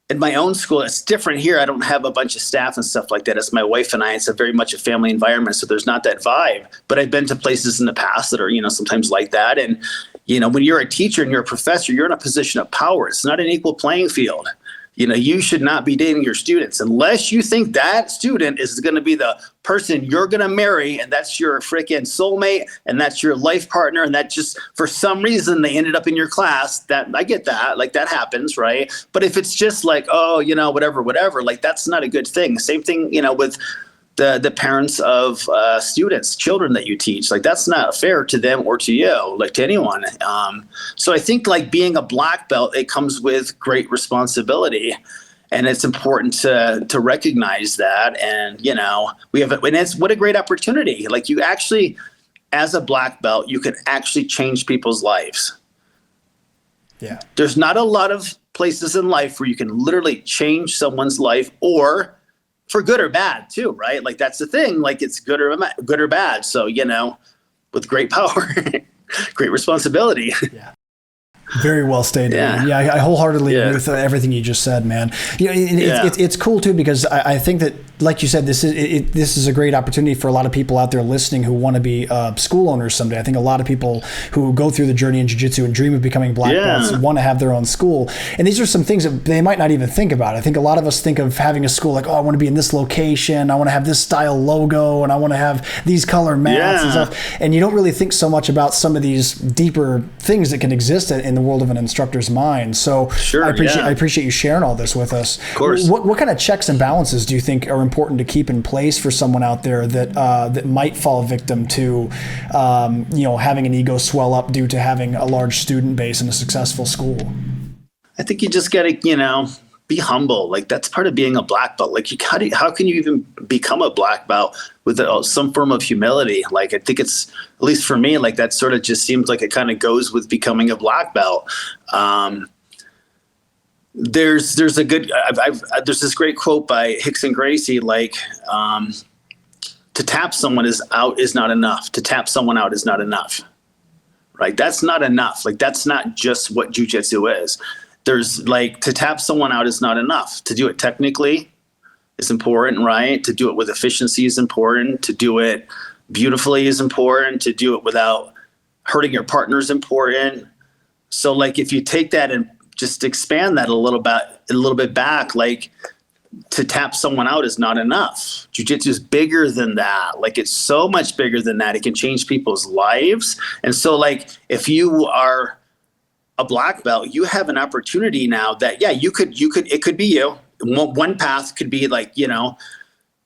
in my own school, it's different here. I don't have a bunch of staff and stuff like that. It's my wife and I. It's a very much a family environment, so there's not that vibe. But I've been to places in the past that are, sometimes like that. And, when you're a teacher and you're a professor, you're in a position of power. It's not an equal playing field. You should not be dating your students unless you think that student is going to be the person you're going to marry, and that's your freaking soulmate, and that's your life partner, and that just for some reason they ended up in your class. That I get that, like that happens, right? But if it's just like, oh, whatever, like that's not a good thing. Same thing, with the parents of students, children that you teach, like that's not fair to them or to you, like to anyone. So I think like being a black belt, it comes with great responsibility, and it's important to recognize that. And we have, and it's what a great opportunity. Like you actually, as a black belt, you can actually change people's lives. Yeah, there's not a lot of places in life where you can literally change someone's life, or for good or bad too, right? Like that's the thing, like it's good or bad. So, with great power, great responsibility. Yeah. Very well stated. Yeah, I wholeheartedly agree with everything you just said, man. It's cool too, because I think that, like you said, this is a great opportunity for a lot of people out there listening who want to be school owners someday. I think a lot of people who go through the journey in jiu-jitsu and dream of becoming black belts want to have their own school. And these are some things that they might not even think about. I think a lot of us think of having a school like, oh, I want to be in this location, I want to have this style logo, and I want to have these color mats and stuff. And you don't really think so much about some of these deeper things that can exist in the world of an instructor's mind. So I appreciate you sharing all this with us. Of course. What kind of checks and balances do you think are important to keep in place for someone out there that might fall victim to having an ego swell up due to having a large student base in a successful school? I think you just got to be humble. Like that's part of being a black belt. Like how can you even become a black belt with some form of humility? Like I think it's, at least for me, like that sort of just seems like it kind of goes with becoming a black belt. There's a good, there's this great quote by Hicks and Gracie, like, to tap someone out is not enough. To tap someone out is not enough, right? That's not enough. Like that's not just what jiu-jitsu is. There's like, to tap someone out is not enough. To do it technically is important, right? To do it with efficiency is important. To do it beautifully is important. To do it without hurting your partner is important. So like, if you take that and just expand that a little bit back, like, to tap someone out is not enough. Jiu-jitsu is bigger than that. Like, it's so much bigger than that. It can change people's lives. And so like, if you are a black belt, you have an opportunity now that, yeah, it could be you. One path could be like,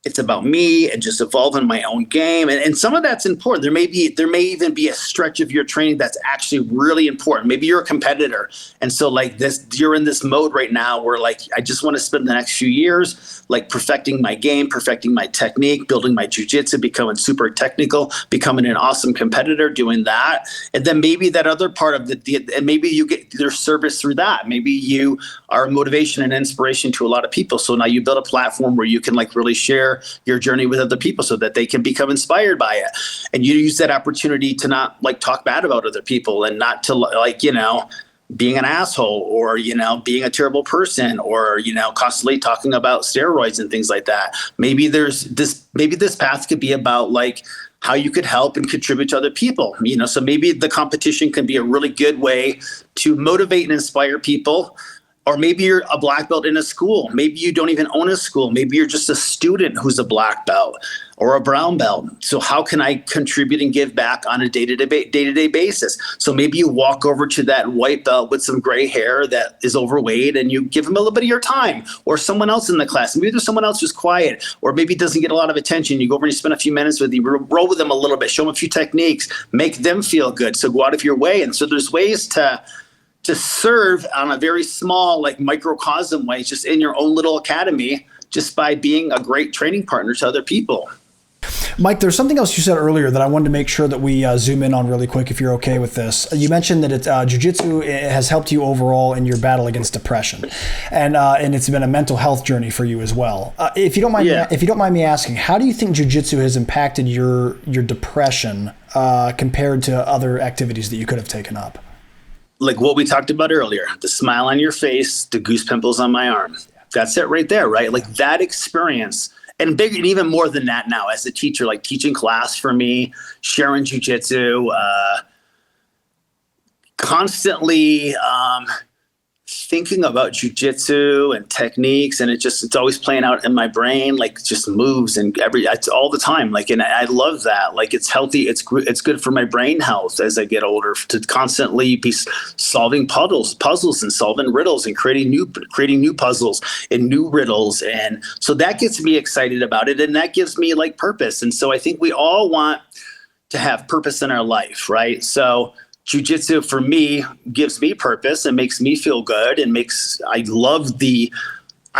it's about me and just evolving my own game. And some of that's important. There may even be a stretch of your training that's actually really important. Maybe you're a competitor. And so like you're in this mode right now where like, I just want to spend the next few years, like perfecting my game, perfecting my technique, building my jiu-jitsu, becoming super technical, becoming an awesome competitor, doing that. And then maybe that other part of and maybe you get their service through that. Maybe you are a motivation and inspiration to a lot of people. So now you build a platform where you can like really share your journey with other people so that they can become inspired by it. And you use that opportunity to not like talk bad about other people and not to like, being an asshole or, being a terrible person or, constantly talking about steroids and things like that. Maybe this path could be about like how you could help and contribute to other people, so maybe the competition can be a really good way to motivate and inspire people. Or maybe you're a black belt in a school. Maybe you don't even own a school. Maybe you're just a student who's a black belt or a brown belt. So how can I contribute and give back on a day-to-day basis? So maybe you walk over to that white belt with some gray hair that is overweight and you give them a little bit of your time, or someone else in the class. Maybe there's someone else who's quiet or maybe doesn't get a lot of attention. You go over and you spend a few minutes with you, roll with them a little bit, show them a few techniques, make them feel good. So go out of your way. And so there's ways to serve on a very small, like microcosm way, just in your own little academy, just by being a great training partner to other people. Mike, there's something else you said earlier that I wanted to make sure that we zoom in on really quick, if you're okay with this. You mentioned that Jiu-Jitsu has helped you overall in your battle against depression, and it's been a mental health journey for you as well. If you don't mind me asking, how do you think Jiu-Jitsu has impacted your depression compared to other activities that you could have taken up? Like what we talked about earlier, the smile on your face, the goose pimples on my arm. That's it right there, right? Like that experience, and bigger, and even more than that now as a teacher, like teaching class for me, sharing jiu-jitsu, constantly thinking about jiu-jitsu and techniques, and it's always playing out in my brain, like just moves and it's all the time. Like, and I love that. Like it's healthy. It's good for my brain health as I get older to constantly be solving puzzles and solving riddles and creating new puzzles and new riddles. And so that gets me excited about it. And that gives me like purpose. And so I think we all want to have purpose in our life, right? So Jiu-jitsu for me gives me purpose and makes me feel good and I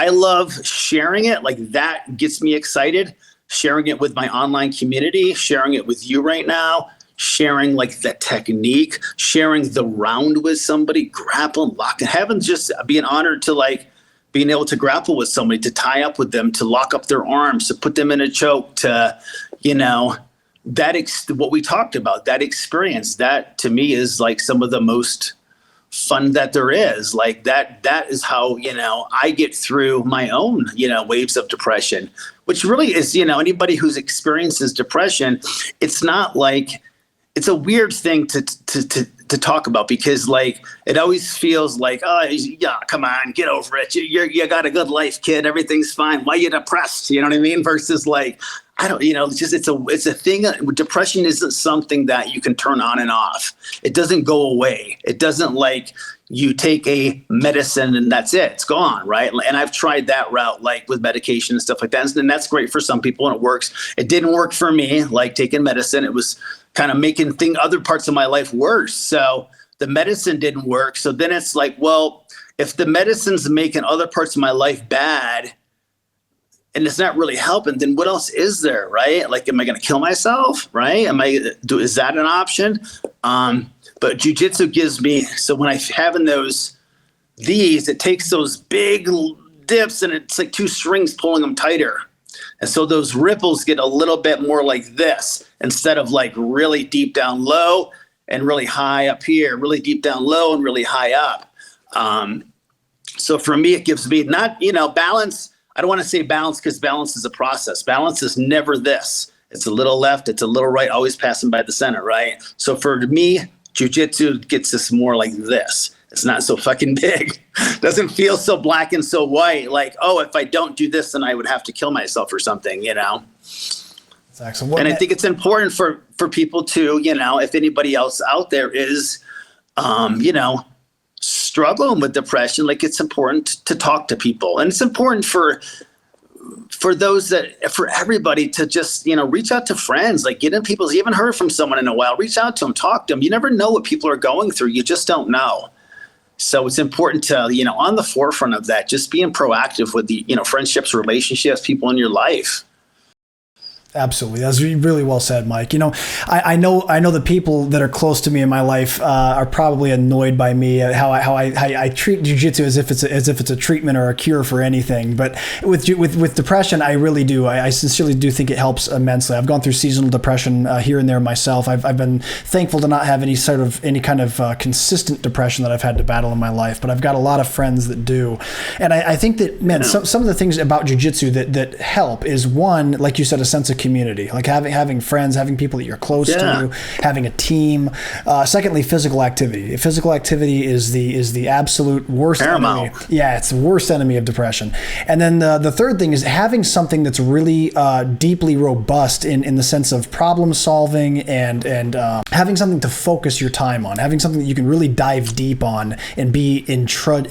love sharing it. Like that gets me excited, sharing it with my online community, sharing it with you right now, sharing like the technique, sharing the round with somebody, grappling, locking, having just being honored to like being able to grapple with somebody, to tie up with them, to lock up their arms, to put them in a choke, to, what we talked about, that experience, that to me is like some of the most fun that there is. Like that is how, I get through my own, waves of depression, which really is, anybody who's experiences depression, it's not like, it's a weird thing to talk about because like, it always feels like, oh yeah, come on, get over it. You got a good life, kid. Everything's fine. Why are you depressed? You know what I mean? Versus like, I don't, it's a thing. Depression isn't something that you can turn on and off. It doesn't go away. It doesn't like you take a medicine and that's it. It's gone, right? And I've tried that route, like with medication and stuff like that. And that's great for some people and it works. It didn't work for me, like taking medicine. It was kind of making other parts of my life worse. So the medicine didn't work. So then it's like, well, if the medicine's making other parts of my life bad, and it's not really helping, then what else is there, right? Like, am I going to kill myself, right? Is that an option? But jiu-jitsu gives me, so when I'm having it takes those big dips and it's like two strings pulling them tighter. And so those ripples get a little bit more like this instead of like really deep down low and really high up here, really deep down low and really high up. So for me, it gives me not, balance. I don't want to say balance because balance is a process. Balance is never this. It's a little left, it's a little right, always passing by the center, right? So for me, jiu-jitsu gets us more like this. It's not so fucking big. Doesn't feel so black and so white. Like, oh, if I don't do this, then I would have to kill myself or something, you know? That's excellent. And I think it's important for people to, you know, if anybody else out there is, you know, struggling with depression, like it's important to talk to people. And it's important for those for everybody to just, you know, reach out to friends, like get in people's, you haven't heard from someone in a while, reach out to them, talk to them. You never know what people are going through. You just don't know. So it's important to, you know, on the forefront of that, just being proactive with the, you know, friendships, relationships, people in your life. Absolutely. That's really well said, Mike. You know, I know the people that are close to me in my life are probably annoyed by me how I treat jiu-jitsu as if it's a treatment or a cure for anything. But with depression, I really do. I sincerely do think it helps immensely. I've gone through seasonal depression here and there myself. I've been thankful to not have any kind of consistent depression that I've had to battle in my life. But I've got a lot of friends that do, and I think that, man, some of the things about jiu-jitsu that help is, one, like you said, a sense of community, like having friends, having people that you're close to, having a team. Secondly, physical activity. Physical activity is the absolute worst enemy. Yeah, it's the worst enemy of depression. And then the third thing is having something that's really deeply robust in the sense of problem solving and having something to focus your time on, having something that you can really dive deep on and be entrenched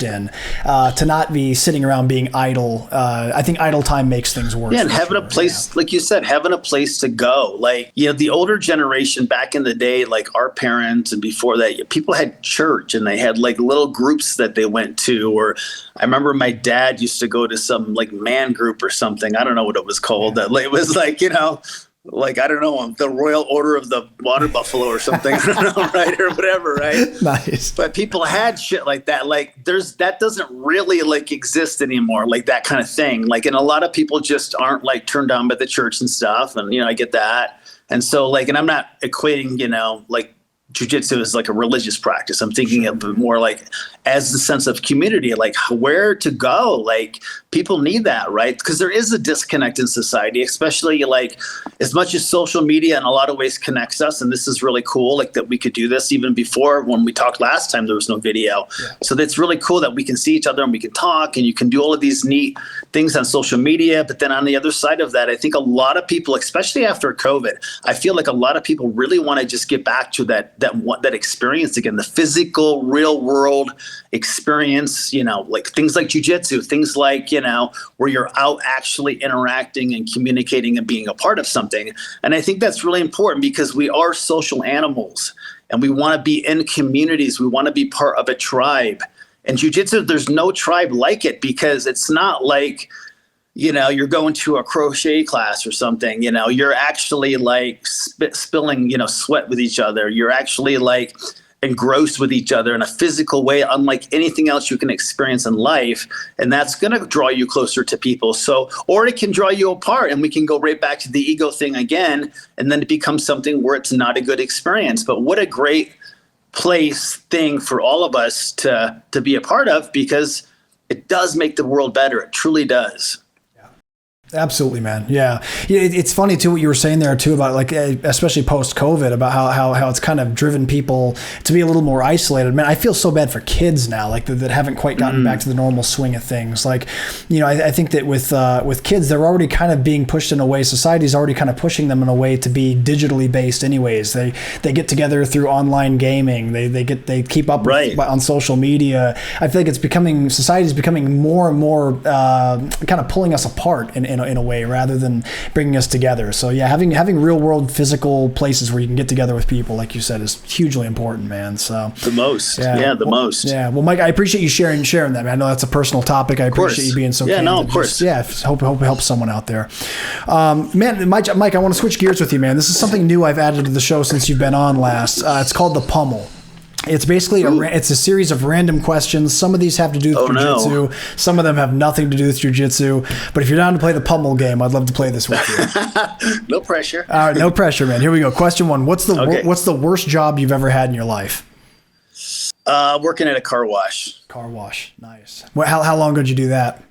in, to not be sitting around being idle. I think idle time makes things worse. Yeah, and having a place, like you said, having a place to go. Like, you know, the older generation back in the day, like our parents and before that, people had church and they had like little groups that they went to. Or I remember my dad used to go to some like man group or something. I don't know what it was called. It was like, you know, like, I don't know, the Royal Order of the Water Buffalo or something, I don't know, right? Or whatever, right? Nice. But people had shit like that. Like, that doesn't really like exist anymore, like that kind of thing. Like, and a lot of people just aren't like turned on by the church and stuff. And, you know, I get that. And so like, and I'm not equating, you know, like jiu-jitsu is like a religious practice. I'm thinking of it more like as the sense of community, like where to go. Like people need that, right? Because there is a disconnect in society, especially like as much as social media in a lot of ways connects us. And this is really cool, like that we could do this even before. When we talked last time, there was no video. Yeah. So that's really cool that we can see each other and we can talk and you can do all of these neat things on social media. But then on the other side of that, I think a lot of people, especially after COVID, I feel like a lot of people really want to just get back to that experience again, the physical, real world experience, you know, like things like jiu-jitsu, things like, you know, where you're out actually interacting and communicating and being a part of something. And I think that's really important because we are social animals and we want to be in communities. We want to be part of a tribe. And jiu-jitsu, there's no tribe like it because it's not like, you know, you're going to a crochet class or something, you know, you're actually like spilling, you know, sweat with each other. You're actually like engrossed with each other in a physical way, unlike anything else you can experience in life. And that's going to draw you closer to people. So, or it can draw you apart and we can go right back to the ego thing again. And then it becomes something where it's not a good experience. But what a great thing for all of us to be a part of, because it does make the world better. It truly does. Absolutely, man. Yeah. It's funny too, what you were saying there too, about like, especially post COVID, about how it's kind of driven people to be a little more isolated. Man, I feel so bad for kids now, like that haven't quite gotten back to the normal swing of things. Like, you know, I think that with kids, they're already kind of being pushed in a way, society's already kind of pushing them in a way to be digitally based anyways. They get together through online gaming. They keep up with, on social media. I feel like society's becoming more and more kind of pulling us apart in a way rather than bringing us together. So yeah, having real world physical places where you can get together with people, like you said, is hugely important, man. So the most. Well, Mike, I appreciate you sharing that, man. I know that's a personal topic. I appreciate you being so candid. Of course. Hope it helps someone out there. Man, Mike, I want to switch gears with you, man. This is something new I've added to the show since you've been on last. It's called the Pummel. It's basically it's a series of random questions. Some of these have to do with jiu-jitsu. No. Some of them have nothing to do with jiu-jitsu. But if you're down to play the Pummel game, I'd love to play this with you. No pressure. All right, no pressure, man. Here we go. Question 1. What's the worst job you've ever had in your life? Working at a car wash. Car wash. Nice. How long ago did you do that?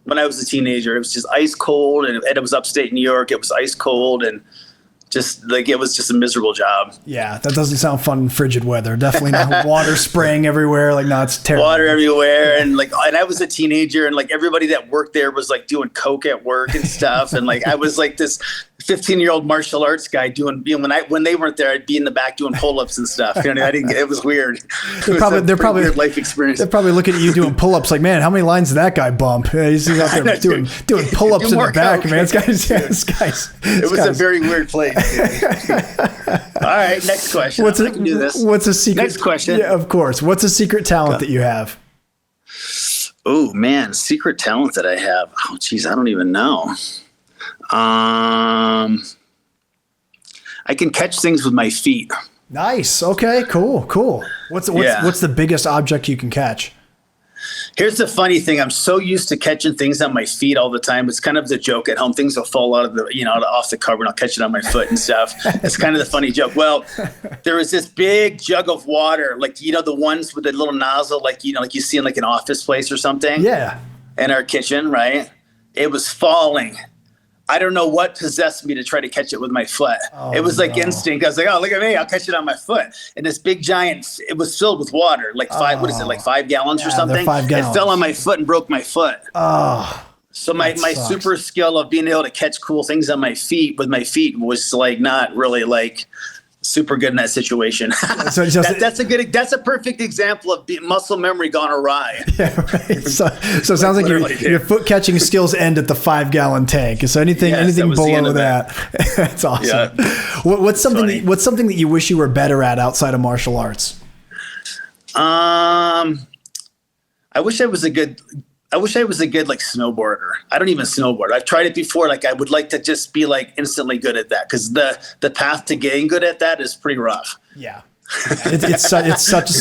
when I was a teenager. It was just ice cold, and it was upstate New York. It was ice cold, and just like it was just a miserable job. Yeah, that doesn't sound fun in frigid weather. Definitely not. Water spraying everywhere. Like, no, it's terrible. Water everywhere, and I was a teenager, and like everybody that worked there was like doing coke at work and stuff, and like I was like this 15-year-old martial arts guy doing, when they weren't there, I'd be in the back doing pull-ups and stuff. It was weird. They're probably weird life experience. They're probably looking at you doing pull-ups like, man, how many lines did that guy bump? He's out there doing pull-ups in the back, man. This guy's. It was a very weird place. All right, next question. I can do this. What's a secret? Next question. Yeah, of course. What's a secret talent that you have? Oh man, secret talent that I have. Oh geez, I don't even know. I can catch things with my feet. Nice. Okay. Cool. What's the biggest object you can catch? Here's the funny thing. I'm so used to catching things on my feet all the time. It's kind of the joke at home. Things will fall out of the, off the cover, and I'll catch it on my foot and stuff. It's kind of the funny joke. Well, there was this big jug of water, like, the ones with the little nozzle, like you see in like an office place or something. Yeah. In our kitchen, right? It was falling. I don't know what possessed me to try to catch it with my foot. It was like instinct. I was like, oh, look at me. I'll catch it on my foot. And this big giant, it was filled with water, like 5 gallons or something? 5 gallons. It fell on my foot and broke my foot. So my super skill of being able to catch cool things on my feet with my feet was like not really like super good in that situation. So that's a perfect example of muscle memory gone awry. Yeah, right. So it sounds like your foot catching skills end at the 5 gallon tank. So anything below that, that's awesome. Yeah. What's something that you wish you were better at outside of martial arts? I wish I was a good like snowboarder. I don't even snowboard. I've tried it before. Like I would like to just be like instantly good at that, because the path to getting good at that is pretty rough. Yeah. It's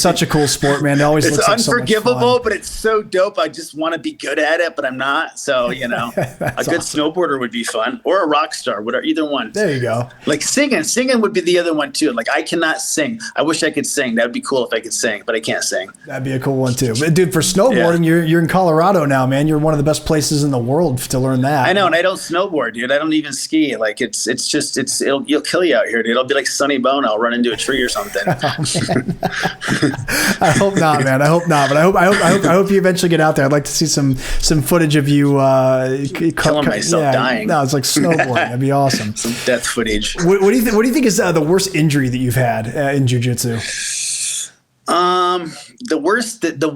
such a cool sport, man. It always looks like unforgivable, so much fun. But it's so dope. I just want to be good at it, but I'm not. So, a good snowboarder would be fun, or a rock star, whatever, either one. There you go. Like singing would be the other one too. Like I cannot sing. I wish I could sing. That would be cool if I could sing, but I can't sing. That'd be a cool one too. But dude, for snowboarding, you're in Colorado now, man. You're one of the best places in the world to learn that. I know, and I don't snowboard, dude. I don't even ski. Like you'll kill you out here, dude. It'll be like Sonny Bono. I'll run into a tree or something. I hope not, man. I hope not. But I hope you eventually get out there. I'd like to see some footage of you killing myself, dying. No, it's like snowboarding. That'd be awesome. Some death footage. What do you think is the worst injury that you've had in jiu-jitsu? The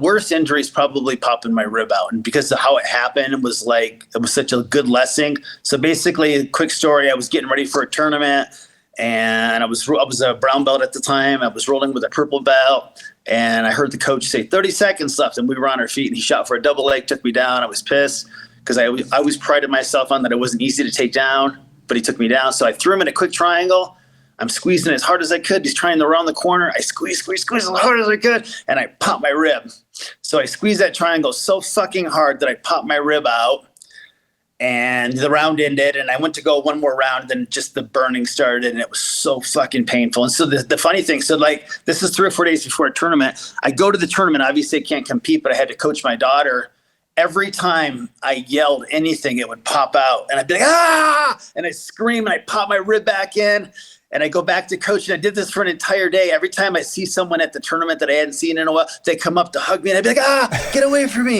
worst injury is probably popping my rib out, and because of how it happened, it was such a good lesson. So basically, a quick story: I was getting ready for a tournament. And I was a brown belt at the time. I was rolling with a purple belt, and I heard the coach say 30 seconds left, and we were on our feet, and he shot for a double leg, took me down. I was pissed because I always prided myself on that it wasn't easy to take down, but he took me down. So I threw him in a quick triangle. I'm squeezing as hard as I could. He's trying to round the corner. I squeeze as hard as I could, and I popped my rib. So I squeezed that triangle so fucking hard that I popped my rib out. And the round ended, and I went to go one more round, then just the burning started, and it was so fucking painful. And so the funny thing, this is 3 or 4 days before a tournament. I go to the tournament. Obviously, I can't compete, but I had to coach my daughter. Every time I yelled anything, it would pop out, and I'd be like, ah! And I'd scream, and I'd pop my rib back in. And I go back to coach, and I did this for an entire day. Every time I see someone at the tournament that I hadn't seen in a while, they come up to hug me, and I'd be like, get away from me.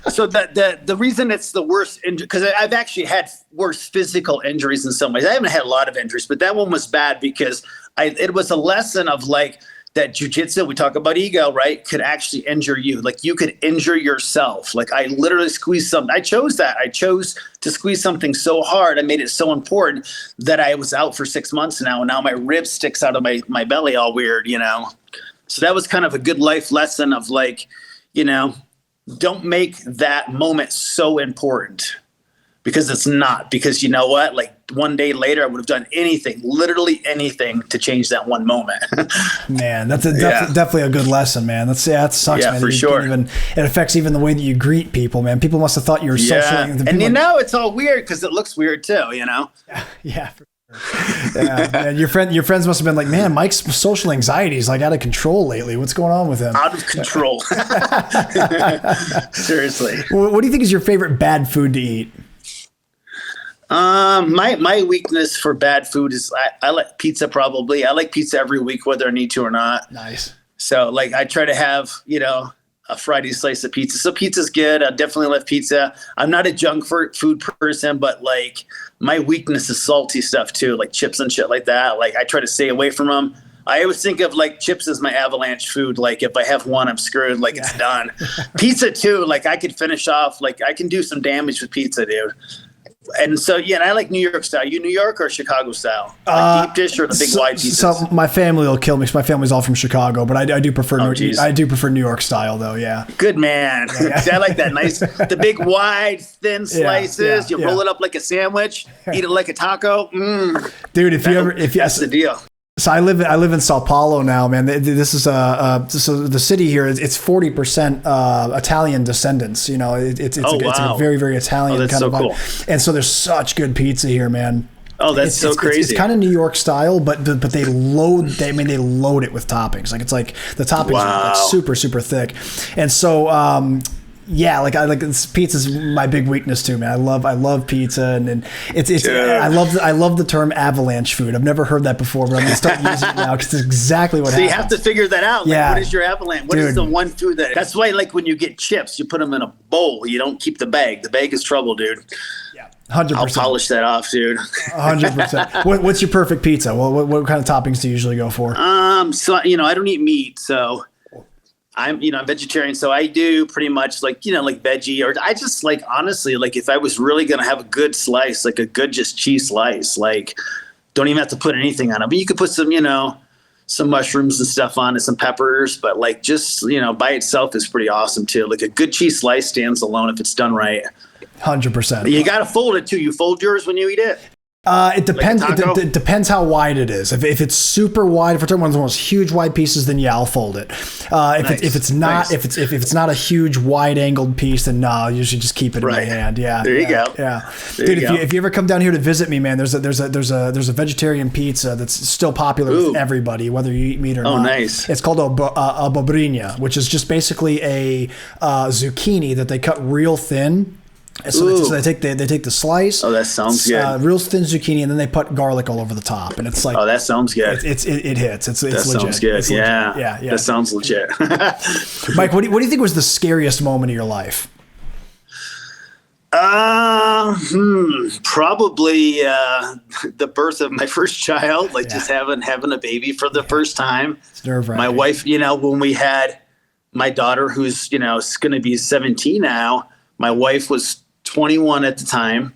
So the reason it's the worst injury, because I've actually had worse physical injuries in some ways. I haven't had a lot of injuries, but that one was bad because it was a lesson of like that jiu-jitsu, we talk about ego, right, could actually injure you. Like you could injure yourself. Like I literally squeezed something. I chose that. I chose to squeeze something so hard. I made it so important that I was out for 6 months now. And now my rib sticks out of my belly all weird, So that was kind of a good life lesson of like, don't make that moment so important. Because it's not. Because you know what? Like one day later, I would have done anything, literally anything, to change that one moment. Man, that's definitely a good lesson, man. That sucks, man. For sure. It affects even the way that you greet people, man. People must have thought you were socially. And it's all weird because it looks weird too, Yeah, for sure. Yeah, man, your friends must have been like, man, Mike's social anxiety is like out of control lately. What's going on with him? Out of control. Seriously. What do you think is your favorite bad food to eat? My weakness for bad food is I like pizza probably. I like pizza every week, whether I need to or not. Nice. So like I try to have, a Friday slice of pizza. So pizza's good. I definitely love pizza. I'm not a junk food person, but like my weakness is salty stuff too, like chips and shit like that. Like I try to stay away from them. I always think of like chips as my avalanche food. Like if I have one, I'm screwed. Like it's done. Pizza too. Like I could finish off. Like I can do some damage with pizza, dude. And so, yeah, and I like New York style. You New York or Chicago style? Like deep dish or the big wide pizzas? So my family will kill me because my family's all from Chicago, but I do prefer New York style though. Yeah. Good man. Yeah. I like that nice, the big wide thin slices. You roll it up like a sandwich, eat it like a taco. Dude, that's the deal. So I live in Sao Paulo now, man. This is so the city here. It's 40% Italian descendants. It's a very, very Italian kind of vibe. Cool. And so there's such good pizza here, man. Oh, that's so crazy. It's kind of New York style, but they load it with toppings. Like it's like the toppings are like super, super thick, and so. Yeah, like pizza's my big weakness too, man. I love pizza, and it's I love the term avalanche food. I've never heard that before, but I'm gonna start using it now because it's exactly what happens. So you have to figure that out. Like, what is your avalanche? What is the one food that's why, like when you get chips, you put them in a bowl. You don't keep the bag. The bag is trouble, dude. Yeah, 100%. I'll polish that off, dude. 100%. What's your perfect pizza? What kind of toppings do you usually go for? So I don't eat meat, so. I'm vegetarian, so I do pretty much like veggie, or I just like, honestly, like if I was really going to have a good slice, like a good just cheese slice, like don't even have to put anything on it. But you could put some mushrooms and stuff on it, some peppers, but like just, by itself is pretty awesome too. Like a good cheese slice stands alone if it's done right. 100%. You got to fold it too. You fold yours when you eat it? It depends. Like it depends how wide it is. If it's super wide, if we're talking one of those huge wide pieces, then yeah, I'll fold it. If it's not a huge wide angled piece, then no, I usually just keep it in my hand. Yeah. There you go. Yeah. Dude, if you ever come down here to visit me, man, there's a vegetarian pizza that's still popular with everybody, whether you eat meat or not. Oh, nice. It's called a abobrinha, which is just basically a zucchini that they cut real thin. So they take the slice. Oh, that sounds good. Real thin zucchini, and then they put garlic all over the top, and it's like. Oh, that sounds good. It hits. It's legit. Sounds good. It's yeah. Yeah. That sounds legit. Mike, what do you think was the scariest moment of your life? Probably the birth of my first child. Like just having a baby for the first time. It's nerve-wracking. My wife, when we had my daughter, who's is going to be 17 now. My wife was 21 at the time.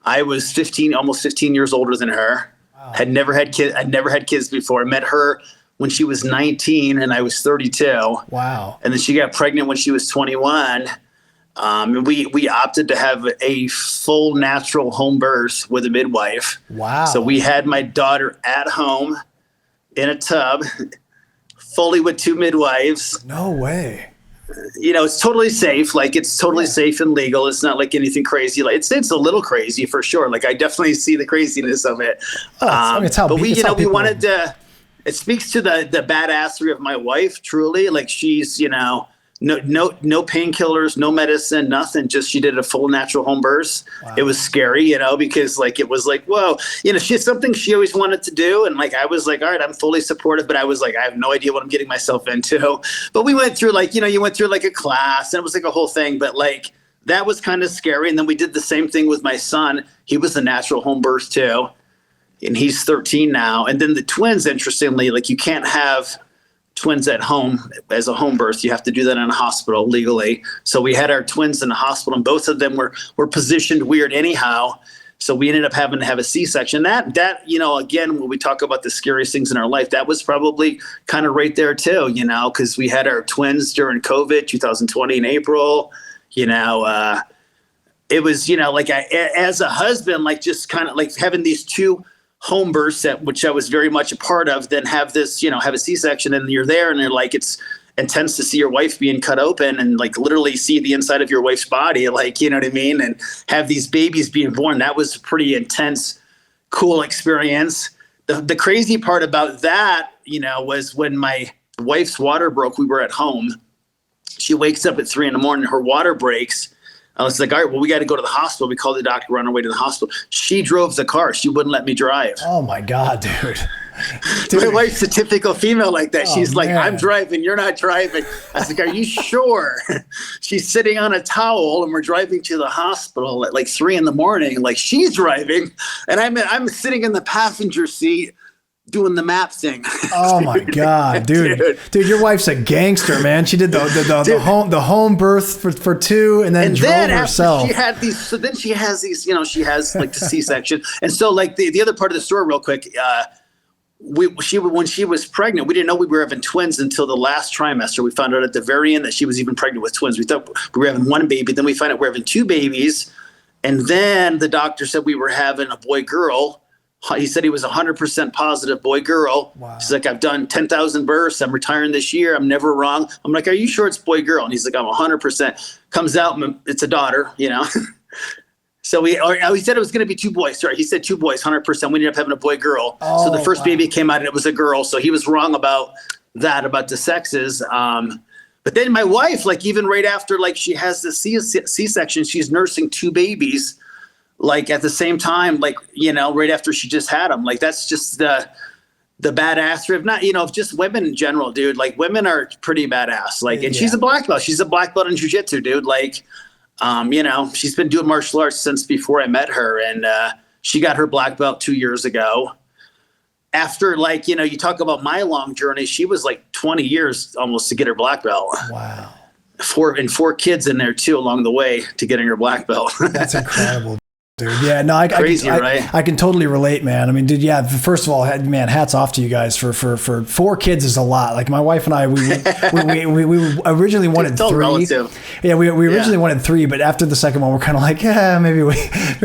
I was 15, almost 15 years older than her. Wow. I'd never had kids before. I met her when she was 19 and I was 32. Wow. And then she got pregnant when she was 21. And we opted to have a full natural home birth with a midwife. Wow. So we had my daughter at home in a tub, fully with two midwives. No way. It's totally safe. Like it's totally safe and legal. It's not like anything crazy. Like it's a little crazy for sure. Like I definitely see the craziness of it. But we wanted to. It speaks to the badassery of my wife. Truly, like she's no painkillers, no medicine, nothing. Just she did a full natural home birth. Wow. It was scary, because like it was like whoa, she's something she always wanted to do, and like I was like, all right, I'm fully supportive, but I was like, I have no idea what I'm getting myself into. But we went through you went through like a class, and it was like a whole thing. But like that was kind of scary. And then we did the same thing with my son. He was a natural home birth too, and he's 13 now. And then the twins, interestingly, like you can't have twins at home as a home birth. You have to do that in a hospital legally. So we had our twins in the hospital, and both of them were positioned weird anyhow. So we ended up having to have a C-section. That again, when we talk about the scariest things in our life, that was probably kind of right there too, because we had our twins during COVID, 2020 in April. It was, like as a husband, like just kind of like having these two home births, which I was very much a part of, then have this, have a C-section, and you're there and you're like, it's intense to see your wife being cut open and like literally see the inside of your wife's body, like, you know what I mean? And have these babies being born. That was pretty intense, cool experience. The crazy part about that, was when my wife's water broke, we were at home. She wakes up at 3 a.m, her water breaks. I was like, all right, well, we got to go to the hospital. We called the doctor, we're on our way to the hospital. She drove the car. She wouldn't let me drive. Oh my God, dude. My wife's a typical female like that. She's like, I'm driving, you're not driving. I was like, are you sure? She's sitting on a towel and we're driving to the hospital at like 3 a.m. Like she's driving and I'm sitting in the passenger seat doing the map thing. Oh my God, dude, your wife's a gangster, man. She did the home birth for 2 and then drove herself. She had these, so then she has these, she has like the C-section. And so like the other part of the story real quick, when she was pregnant, we didn't know we were having twins until the last trimester. We found out at the very end that she was even pregnant with twins. We thought we were having one baby. Then we found out we're having 2 babies. And then the doctor said we were having a boy-girl. He said he was 100% positive boy-girl. Wow. He's like, I've done 10,000 births. I'm retiring this year. I'm never wrong. I'm like, are you sure it's boy-girl? And he's like, I'm 100%. Comes out, it's a daughter, So he said it was going to be 2 boys. Sorry, he said 2 boys, 100%. We ended up having a boy-girl. So the first baby came out and it was a girl. So he was wrong about that, about the sexes. But then my wife, like even right after like she has the C-section, she's nursing 2 babies. Like at the same time, like, right after she just had them, like, that's just the badass, if not, just women in general, dude, like women are pretty badass. Like, and she's a black belt. She's a black belt in jiu-jitsu, dude. Like, she's been doing martial arts since before I met her. And, she got her black belt 2 years ago. After like, you talk about my long journey, she was like 20 years almost to get her black belt. Wow. 4 kids in there too, along the way to getting her black belt. That's incredible. Dude, yeah, no, I can totally relate, man. I mean, dude, yeah. First of all, man, hats off to you guys for 4 kids is a lot. Like my wife and I, we originally wanted 3. Relative. Yeah, we originally wanted 3, but after the second one, we're kind of like, maybe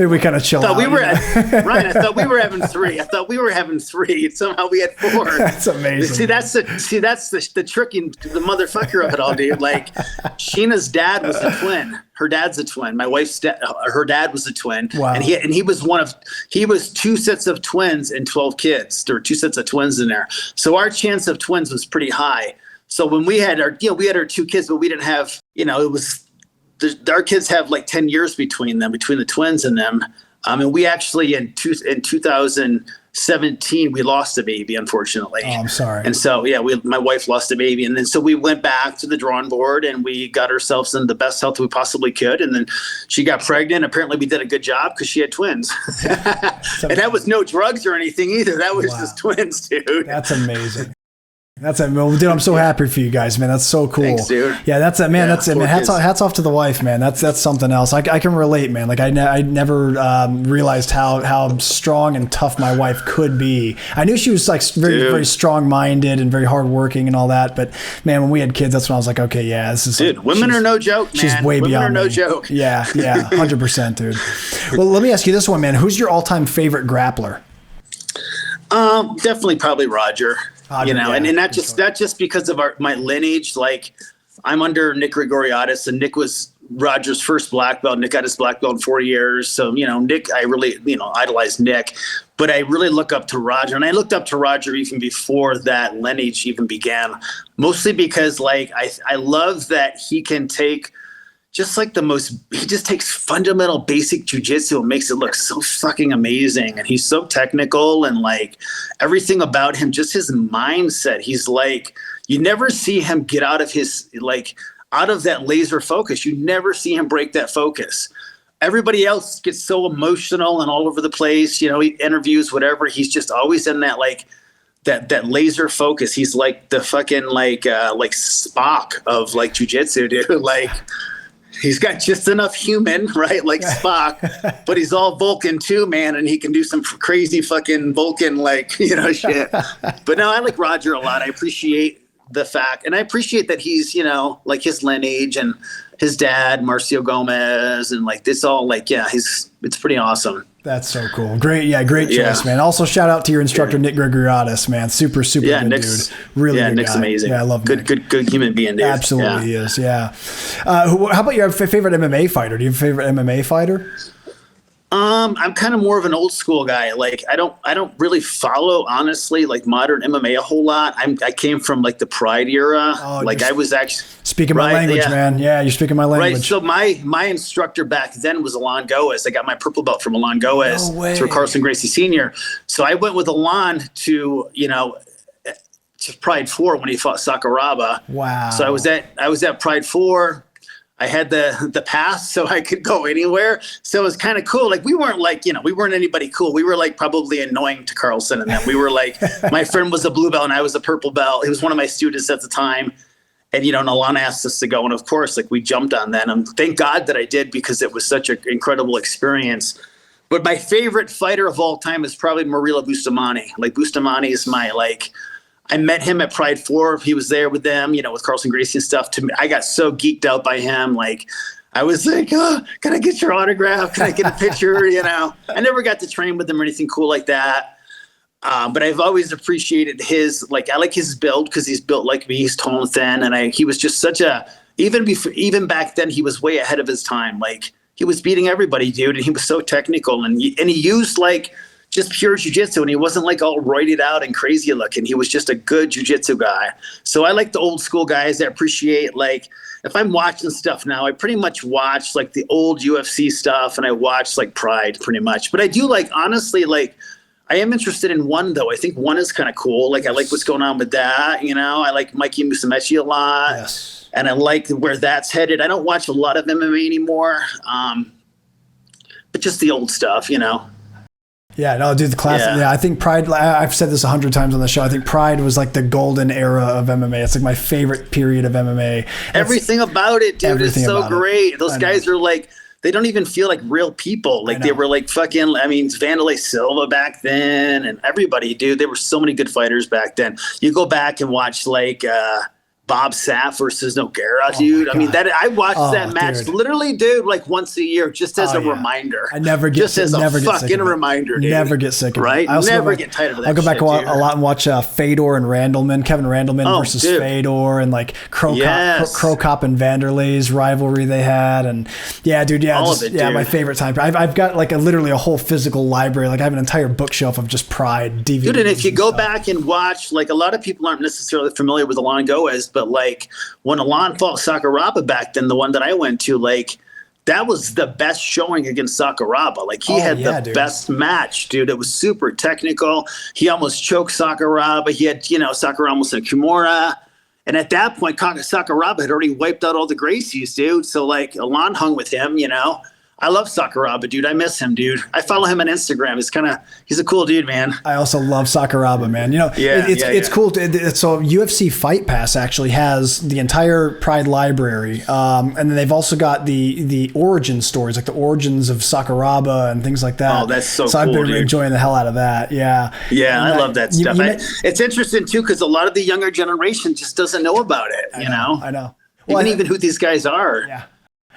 we kind of chill out. Ryan, I thought we were having 3. I thought we were having 3. Somehow we had 4. That's amazing. That's the tricky, the motherfucker of it all, dude. Like Sheena's dad was a twin. Her dad's a twin. My wife's her dad was a twin. Wow. And he was 2 sets of twins and 12 kids. There were 2 sets of twins in there. So our chance of twins was pretty high. So when we had our 2 kids, but we didn't have, our kids have like 10 years between the twins and them. And we actually in 2017 we lost a baby, unfortunately. Oh, I'm sorry. And so my wife lost a baby, and then so we went back to the drawing board and we got ourselves in the best health we possibly could. And then she got pregnant. Apparently we did a good job because she had twins. And that was no drugs or anything either. That was just twins, dude. That's amazing. Dude, I'm so happy for you guys, man. That's so cool. Thanks, dude. Yeah, that's it, man. That's it, man. Hats off to the wife, man. That's something else. I can relate, man. Like I never realized how strong and tough my wife could be. I knew she was like very strong-minded and very hardworking and all that. But man, when we had kids, that's when I was like, okay, yeah, this is. Dude, women are no joke, man. She's way beyond me. No joke. Yeah, 100%, dude. Well, let me ask you this one, man. Who's your all-time favorite grappler? Definitely probably Roger. And not just because of my lineage. Like I'm under Nick Grigoriadis, and Nick was Roger's first black belt. Nick got his black belt in 4 years. So, Nick, I really, idolized Nick, but I really look up to Roger, and I looked up to Roger even before that lineage even began, mostly because like, I love that he can take just like he just takes fundamental basic jiu-jitsu and makes it look so fucking amazing. And he's so technical, and like everything about him, just his mindset. He's like, you never see him get out of that laser focus. You never see him break that focus. Everybody else gets so emotional and all over the place. He interviews, whatever. He's just always in that, like, that laser focus. He's like the fucking like Spock of like jiu-jitsu, dude. Like, he's got just enough human, right? Like Spock, but he's all Vulcan too, man. And he can do some crazy fucking Vulcan, like, shit. But no, I like Roger a lot. I appreciate the fact, and I appreciate that he's, like his lineage and his dad, Marcio Gomez, and like this all like, it's pretty awesome. That's so cool. Great. Yeah. Great choice, man. Also shout out to your instructor, Nick Grigoriadis, man. Super good dude. Really good Nick's guy. Amazing. Yeah. I love Nick. Good human being, dude. Absolutely he is. Yeah. How about your favorite MMA fighter? Do you have a favorite MMA fighter? I'm kind of more of an old school guy. Like I don't really follow, honestly, like modern MMA a whole lot. I came from like the Pride era. Like I was actually speaking my language, man. Yeah, you're speaking my language. Right. So my instructor back then was Alon Goes. I got my purple belt from Alon Goes through Carson Gracie Sr. So I went with Alon to Pride 4 when he fought Sakuraba. Wow. So I was at Pride 4. I had the pass, so I could go anywhere. So it was kind of cool. Like we weren't anybody cool. We were like probably annoying to Carlson and them. We were like, my friend was a blue belt and I was a purple belt. He was one of my students at the time. And, Alon asked us to go. And of course, like we jumped on that. And thank God that I did, because it was such an incredible experience. But my favorite fighter of all time is probably Murilo Bustamante. Like Bustamante is I met him at Pride 4. He was there with them, with Carlson Gracie and stuff. To me, I got so geeked out by him. Like, I was like, oh, can I get your autograph? Can I get a picture? I never got to train with him or anything cool like that. But I've always appreciated I like his build, because he's built like me. He's tall and thin. And he was just even back then, he was way ahead of his time. Like, he was beating everybody, dude. And he was so technical. And he used just pure jiu-jitsu, and he wasn't like all roided out and crazy looking. He was just a good jiu-jitsu guy. So I like the old school guys that appreciate, if I'm watching stuff now, I pretty much watch like the old UFC stuff, and I watch like Pride pretty much. But I do honestly, I am interested in one though. I think one is kind of cool. I like what's going on with that. I like Mikey Musumeci a lot. Yes. And I like where that's headed. I don't watch a lot of MMA anymore. But just the old stuff, Yeah, no, dude, the classic. Yeah, I think Pride, I've said this 100 times on the show, I think Pride was like the golden era of MMA. It's like my favorite period of MMA. Everything about it, dude, is so great. Those guys are they don't even feel like real people. They were Vanderlei Silva back then, and everybody, dude. There were so many good fighters back then. You go back and watch Bob Sapp versus Nogueira, dude. I watched that match literally, dude, once a year, just as a reminder. I never get sick of it. Reminder, dude. Never get sick of it. Right? I never get tired of that. I'll go back a lot and watch Fedor and Randleman, Kevin Randleman versus Fedor, and Krokop and Vanderlei's rivalry they had, and dude, my favorite time. I've got literally a whole physical library. I have an entire bookshelf of just Pride DVDs. Dude, and if you go back and watch, a lot of people aren't necessarily familiar with Alon Goes, but when Alon fought Sakuraba back then, the one that I went to, that was the best showing against Sakuraba. He had the best match, dude. It was super technical. He almost choked Sakuraba. He had, Sakuraba almost in Kimura. And at that point, Sakuraba had already wiped out all the Gracies, dude. So Alon hung with him, I love Sakuraba, dude. I miss him, dude. I follow him on Instagram. He's a cool dude, man. I also love Sakuraba, man. It's cool. So UFC Fight Pass actually has the entire Pride library. And then they've also got the origin stories, the origins of Sakuraba and things like that. Oh, that's so cool, I've been dude. enjoying the hell out of that. Yeah. Yeah, I love that stuff. It's interesting, too, because a lot of the younger generation just doesn't know about it, I know. Even who these guys are. Yeah.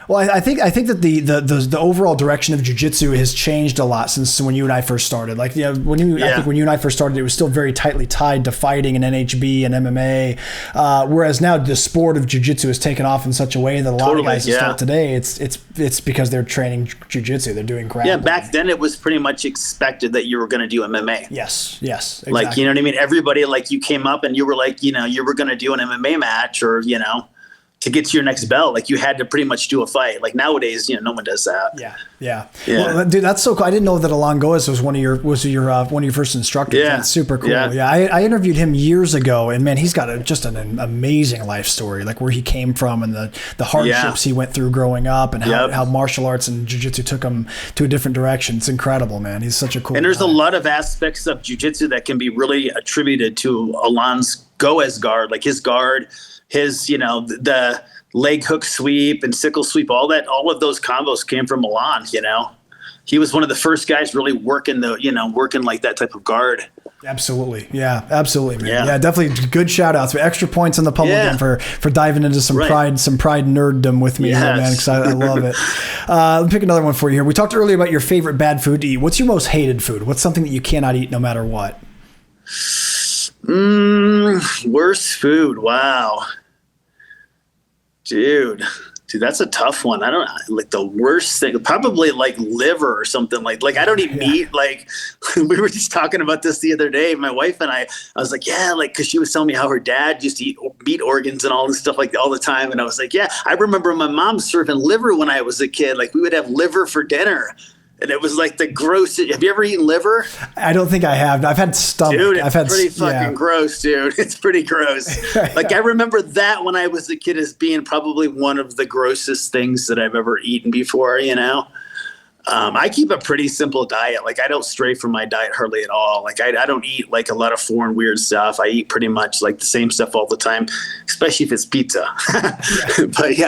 Well, I think that the overall direction of jiu-jitsu has changed a lot since when you and I first started. I think when you and I first started, it was still very tightly tied to fighting and NHB and MMA. Whereas now the sport of jiu-jitsu has taken off in such a way that a lot of guys who start today, it's because they're training jiu-jitsu. They're doing grappling. Yeah, back then it was pretty much expected that you were going to do MMA. Yes, exactly. You know what I mean? Everybody, you came up and you were you were going to do an MMA match, or to get to your next belt, you had to pretty much do a fight. Nowadays, no one does that. Yeah. Well, dude, that's so cool. I didn't know that Alon Goes was one of your first instructors. Yeah. That's super cool. Yeah. I interviewed him years ago, and man, he's got just an amazing life story, where he came from and the hardships he went through growing up, and how martial arts and jiu-jitsu took him to a different direction. It's incredible, man. He's such a cool And there's guy. a lot of aspects of jiu-jitsu that can be really attributed to Alon's Goes guard, his guard, his, the leg hook sweep and sickle sweep, all of those combos came from Alon, He was one of the first guys really working that type of guard. Absolutely. Yeah, absolutely, man. Yeah, definitely good shout outs. Extra points on the public again for diving into some pride nerddom with me here, man, because I love it. Let me pick another one for you here. We talked earlier about your favorite bad food to eat. What's your most hated food? What's something that you cannot eat no matter what? Worst food. Wow. Dude, Dude, that's a tough one. I don't like the worst thing, probably like liver or something like I don't eat meat. Like we were just talking about this the other day, my wife and I was like, yeah, like, cause she was telling me how her dad used to eat meat organs and all this stuff like all the time. And I was like, yeah, I remember my mom serving liver when I was a kid. Like we would have liver for dinner. And it was like the gross. Have you ever eaten liver? I don't think I have. I've had stomach. Dude, I've had pretty fucking gross, dude. It's pretty gross. Like I remember that when I was a kid as being probably one of the grossest things that I've ever eaten before, you know? I keep a pretty simple diet. Like I don't stray from my diet hardly at all. Like I don't eat like a lot of foreign weird stuff. I eat pretty much like the same stuff all the time, especially if it's pizza.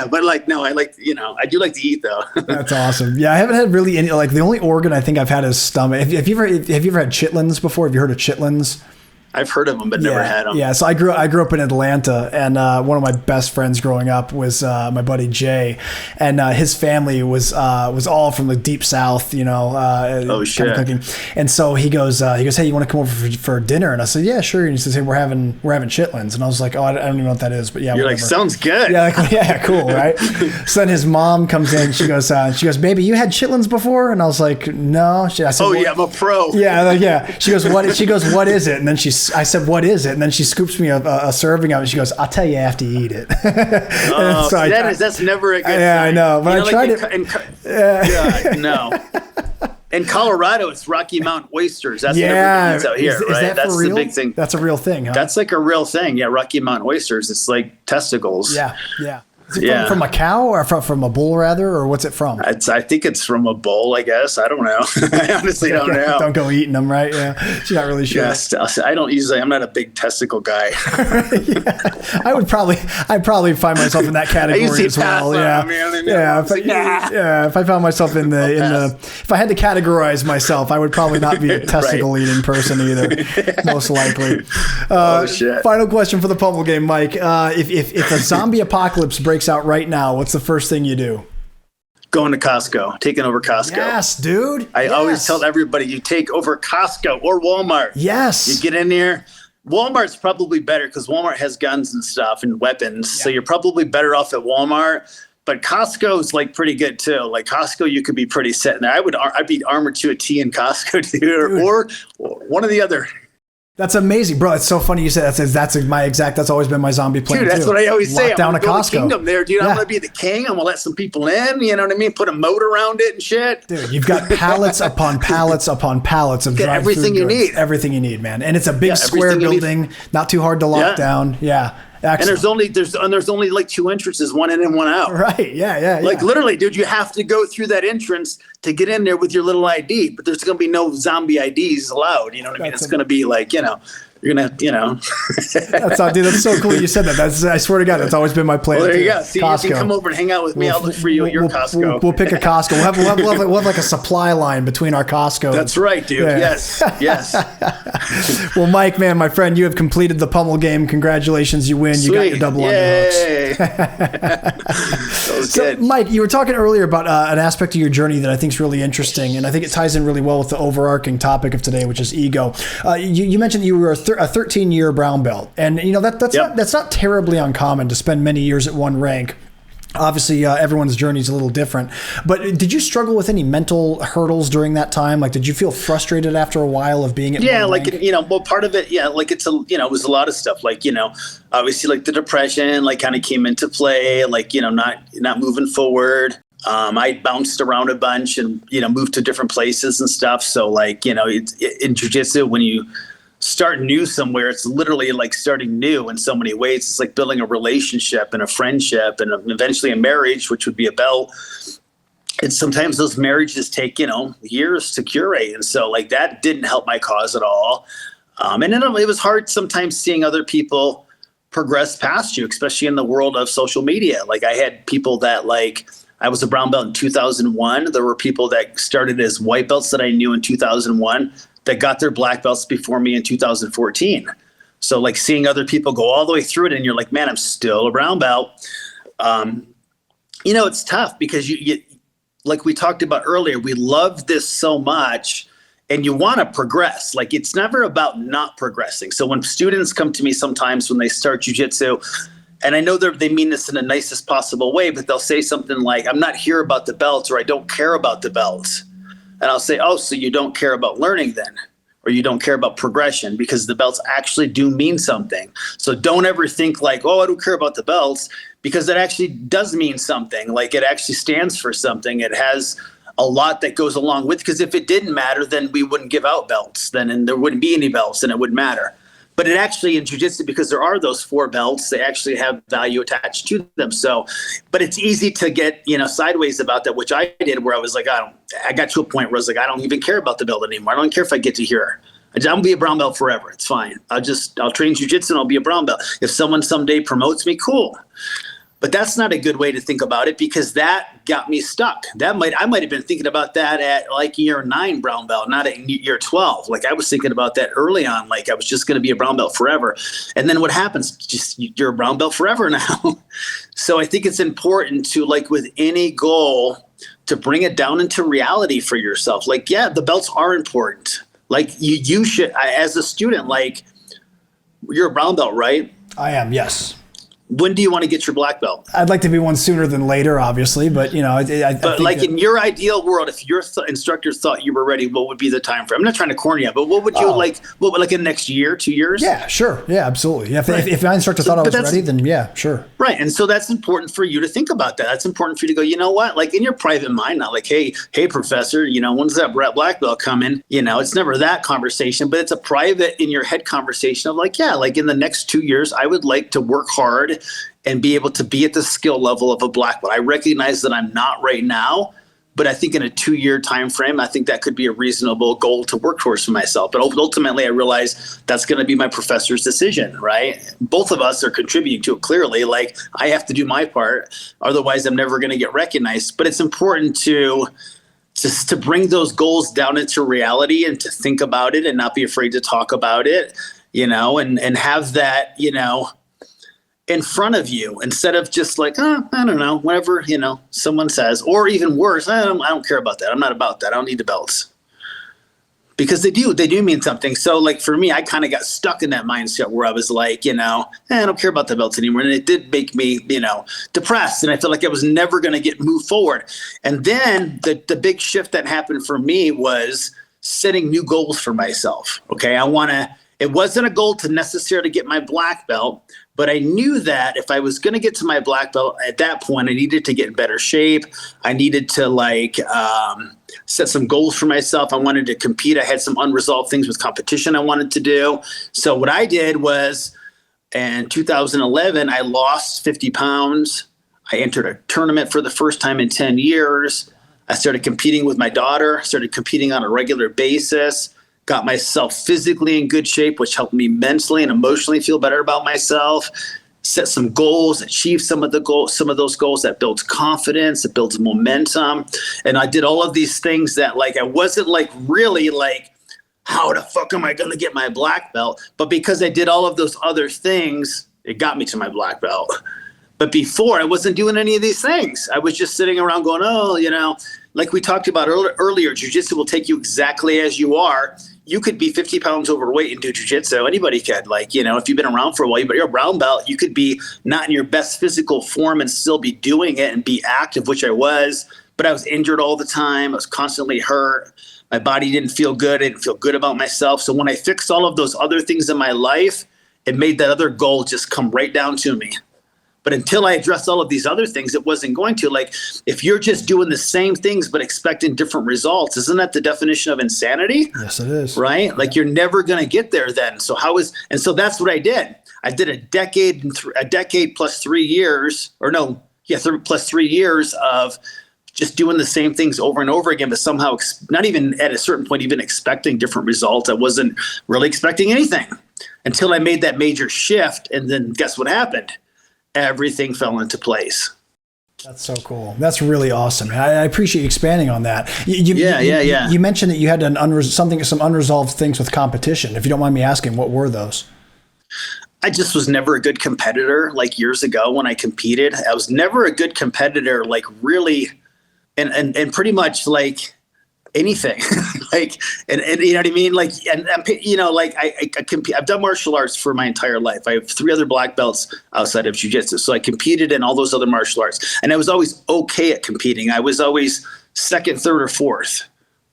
but like, no, I like, you know, I do like to eat though. That's awesome. Yeah. I haven't had really any, like the only organ I think I've had is stomach. Have you ever had chitlins before? Have you heard of chitlins? I've heard of them, but never had them. Yeah, so I grew up in Atlanta, and one of my best friends growing up was my buddy Jay, and his family was all from the deep South, you know. Kind of cooking. And so he goes, hey, you want to come over for dinner? And I said, yeah, sure. And he says, hey, we're having chitlins, and I was like, oh, I don't even know what that is, but yeah, you're whatever. Like, sounds good. Yeah, like, yeah, cool, right? So then his mom comes in, she goes, baby, you had chitlins before? And I was like, no. I said, yeah, I'm a pro. Yeah, yeah. She goes, what? She goes, what is it? And then I said, what is it? And then she scoops me a serving of it. She goes, I'll tell you after you eat it. Oh, so that's never a good Yeah, sign. I know. But I tried it. No. In Colorado, it's Rocky Mountain oysters. That's what everybody eats out here, right? That's the big thing. That's a real thing, huh? That's like a real thing. Yeah, Rocky Mountain oysters. It's like testicles. Yeah, yeah. Is it from a cow or from a bull rather, or what's it from? I think it's from a bull, I guess. I don't know. I honestly don't know. Don't go eating them, right? Yeah, she's not really sure. Yes, I'm not a big testicle guy. Yeah. I'd probably find myself in that category as well. If I found myself in the if I had to categorize myself, I would probably not be a testicle eating person either, most likely. Shit. Final question for the Pummel Game, Mike. If a zombie apocalypse breaks out right now, what's the first thing you do? Going to Costco, taking over Costco. Yes, dude. I always tell everybody you take over Costco or Walmart. Yes. You get in there. Walmart's probably better because Walmart has guns and stuff and weapons. Yeah. So you're probably better off at Walmart. But Costco's like pretty good too. Like Costco, you could be pretty set in there. I'd be armored to a T in Costco, dude, or one or the other. That's amazing, bro. It's so funny you said that. That's always been my zombie plan. Dude, that's what I always say. Lock down a Costco. Kingdom there, dude. I'm gonna be the king. I'm gonna let some people in. You know what I mean? Put a moat around it and shit. Dude, you've got pallets upon pallets upon pallets of dry everything food you goods. need. Everything you need, man. And it's a big square building, not too hard to lock down. Yeah. Excellent. And there's only like two entrances, one in and one out. Right. Yeah. Like literally, dude, you have to go through that entrance to get in there with your little ID, but there's going to be no zombie IDs allowed. You know what I mean? It's going to be like, you're going to, That's so cool you said that. I swear to God, that's always been my plan. Well, there you go. See, Costco. You can come over and hang out with me. I'll look for you at your Costco. We'll pick a Costco. We'll have like a supply line between our Costco. That's right, dude. Yeah. Yes. Well, Mike, man, my friend, you have completed the Pummel Game. Congratulations. You win. Sweet. You got your double underhooks. That was good. Mike, you were talking earlier about an aspect of your journey that I think is really interesting, and I think it ties in really well with the overarching topic of today, which is ego. You mentioned that you were a 13-year brown belt, and that's not terribly uncommon to spend many years at one rank. Obviously, everyone's journey is a little different, but did you struggle with any mental hurdles during that time? Like, did you feel frustrated after a while of being at one rank? Well, part of it, like it was a lot of stuff. Like, obviously, like the depression, like kind of came into play. Like, not moving forward. I bounced around a bunch and moved to different places and stuff. So, like, in jiu-jitsu, when you start new somewhere, it's literally like starting new in so many ways. It's like building a relationship and a friendship and eventually a marriage, which would be a belt. And sometimes those marriages take, years to curate. And so like that didn't help my cause at all. And then it was hard sometimes seeing other people progress past you, especially in the world of social media. Like I had people that I was a brown belt in 2001. There were people that started as white belts that I knew in 2001 that got their black belts before me in 2014. So like seeing other people go all the way through it and you're like, man, I'm still a brown belt. It's tough because you like we talked about earlier, we love this so much and you want to progress. Like it's never about not progressing. So when students come to me sometimes when they start jiu-jitsu, And I know they mean this in the nicest possible way, but they'll say something like, I'm not here about the belts, or I don't care about the belts. And I'll say, oh, so you don't care about learning then, or you don't care about progression, because the belts actually do mean something. So don't ever think like, oh, I don't care about the belts, because it actually does mean something. Like, it actually stands for something. It has a lot that goes along with, because if it didn't matter, then we wouldn't give out belts then, and there wouldn't be any belts, and it wouldn't matter. But it actually, in jiu-jitsu, because there are those 4 belts, they actually have value attached to them. So, but it's easy to get, sideways about that, which I did, where I was like, I got to a point where I was like, I don't even care about the belt anymore. I don't care if I get to here. I'm going to be a brown belt forever. It's fine. I'll train jiu-jitsu and I'll be a brown belt. If someone someday promotes me, cool. But that's not a good way to think about it, because that got me stuck. I might have been thinking about that at like year 9 brown belt, not at year 12. Like, I was thinking about that early on. Like, I was just going to be a brown belt forever. And then what happens? Just you're a brown belt forever now. So I think it's important to, like with any goal, to bring it down into reality for yourself. Like, yeah, the belts are important. Like you should, as a student, like, you're a brown belt, right? I am, yes. When do you want to get your black belt? I'd like to be one sooner than later, obviously, but I think like in your ideal world, if your instructor thought you were ready, what would be the time frame? I'm not trying to corner you, but what would you like? What, like in the next year, 2 years? Yeah, sure. Yeah, absolutely. Yeah, if my instructor thought I was ready, then yeah, sure. Right. And so that's important for you to think about that. That's important for you to go, you know what? Like in your private mind, not like, hey, professor, when's that black belt coming? It's never that conversation, but it's a private in your head conversation of like, yeah, like in the next 2 years, I would like to work hard and be able to be at the skill level of a black belt. I recognize that I'm not right now, but I think in a 2-year time frame, I think that could be a reasonable goal to work towards for myself. But ultimately, I realize that's going to be my professor's decision, right? Both of us are contributing to it clearly. Like, I have to do my part, otherwise I'm never going to get recognized. But it's important to bring those goals down into reality and to think about it and not be afraid to talk about it, and have that, in front of you, instead of just like, I don't know, whatever, someone says, or even worse, I don't care about that. I'm not about that. I don't need the belts, because they do mean something. So like for me, I kind of got stuck in that mindset where I was like, I don't care about the belts anymore. And it did make me, depressed. And I felt like I was never going to move forward. And then the big shift that happened for me was setting new goals for myself. Okay. It wasn't a goal to necessarily get my black belt, but I knew that if I was going to get to my black belt at that point, I needed to get in better shape. I needed to set some goals for myself. I wanted to compete. I had some unresolved things with competition I wanted to do. So what I did was in 2011, I lost 50 pounds. I entered a tournament for the first time in 10 years. I started competing with my daughter, started competing on a regular basis. Got myself physically in good shape, which helped me mentally and emotionally feel better about myself. Set some goals, achieve some of those goals. That builds confidence, it builds momentum. And I did all of these things that like, I wasn't like really like, how the fuck am I going to get my black belt? But because I did all of those other things, it got me to my black belt. But before, I wasn't doing any of these things. I was just sitting around going, like we talked about earlier, jiu-jitsu will take you exactly as you are. You could be 50 pounds overweight and do jiu-jitsu. Anybody could. Like, if you've been around for a while, but you're a brown belt, you could be not in your best physical form and still be doing it and be active, which I was. But I was injured all the time. I was constantly hurt. My body didn't feel good. I didn't feel good about myself. So when I fixed all of those other things in my life, it made that other goal just come right down to me. But until I addressed all of these other things, it wasn't going to. Like, if you're just doing the same things but expecting different results, isn't that the definition of insanity? Yes, it is. Right? Yeah. Like, you're never going to get there then. So that's what I did. I did a decade plus 3 years, plus 3 years of just doing the same things over and over again, but somehow not even at a certain point even expecting different results. I wasn't really expecting anything until I made that major shift. And then guess what happened? Everything fell into place. That's so cool. That's really awesome. I appreciate you expanding on that. You mentioned that you had some unresolved things with competition. If you don't mind me asking, what were those? I just was never a good competitor. Like years ago when I competed, I was never a good competitor, like really, and pretty much like anything. Like, and you know what I mean? Like, and you know, like I compete, I've done martial arts for my entire life. I have 3 other black belts outside of jiu-jitsu. So I competed in all those other martial arts, and I was always okay at competing. I was always second, third, or fourth,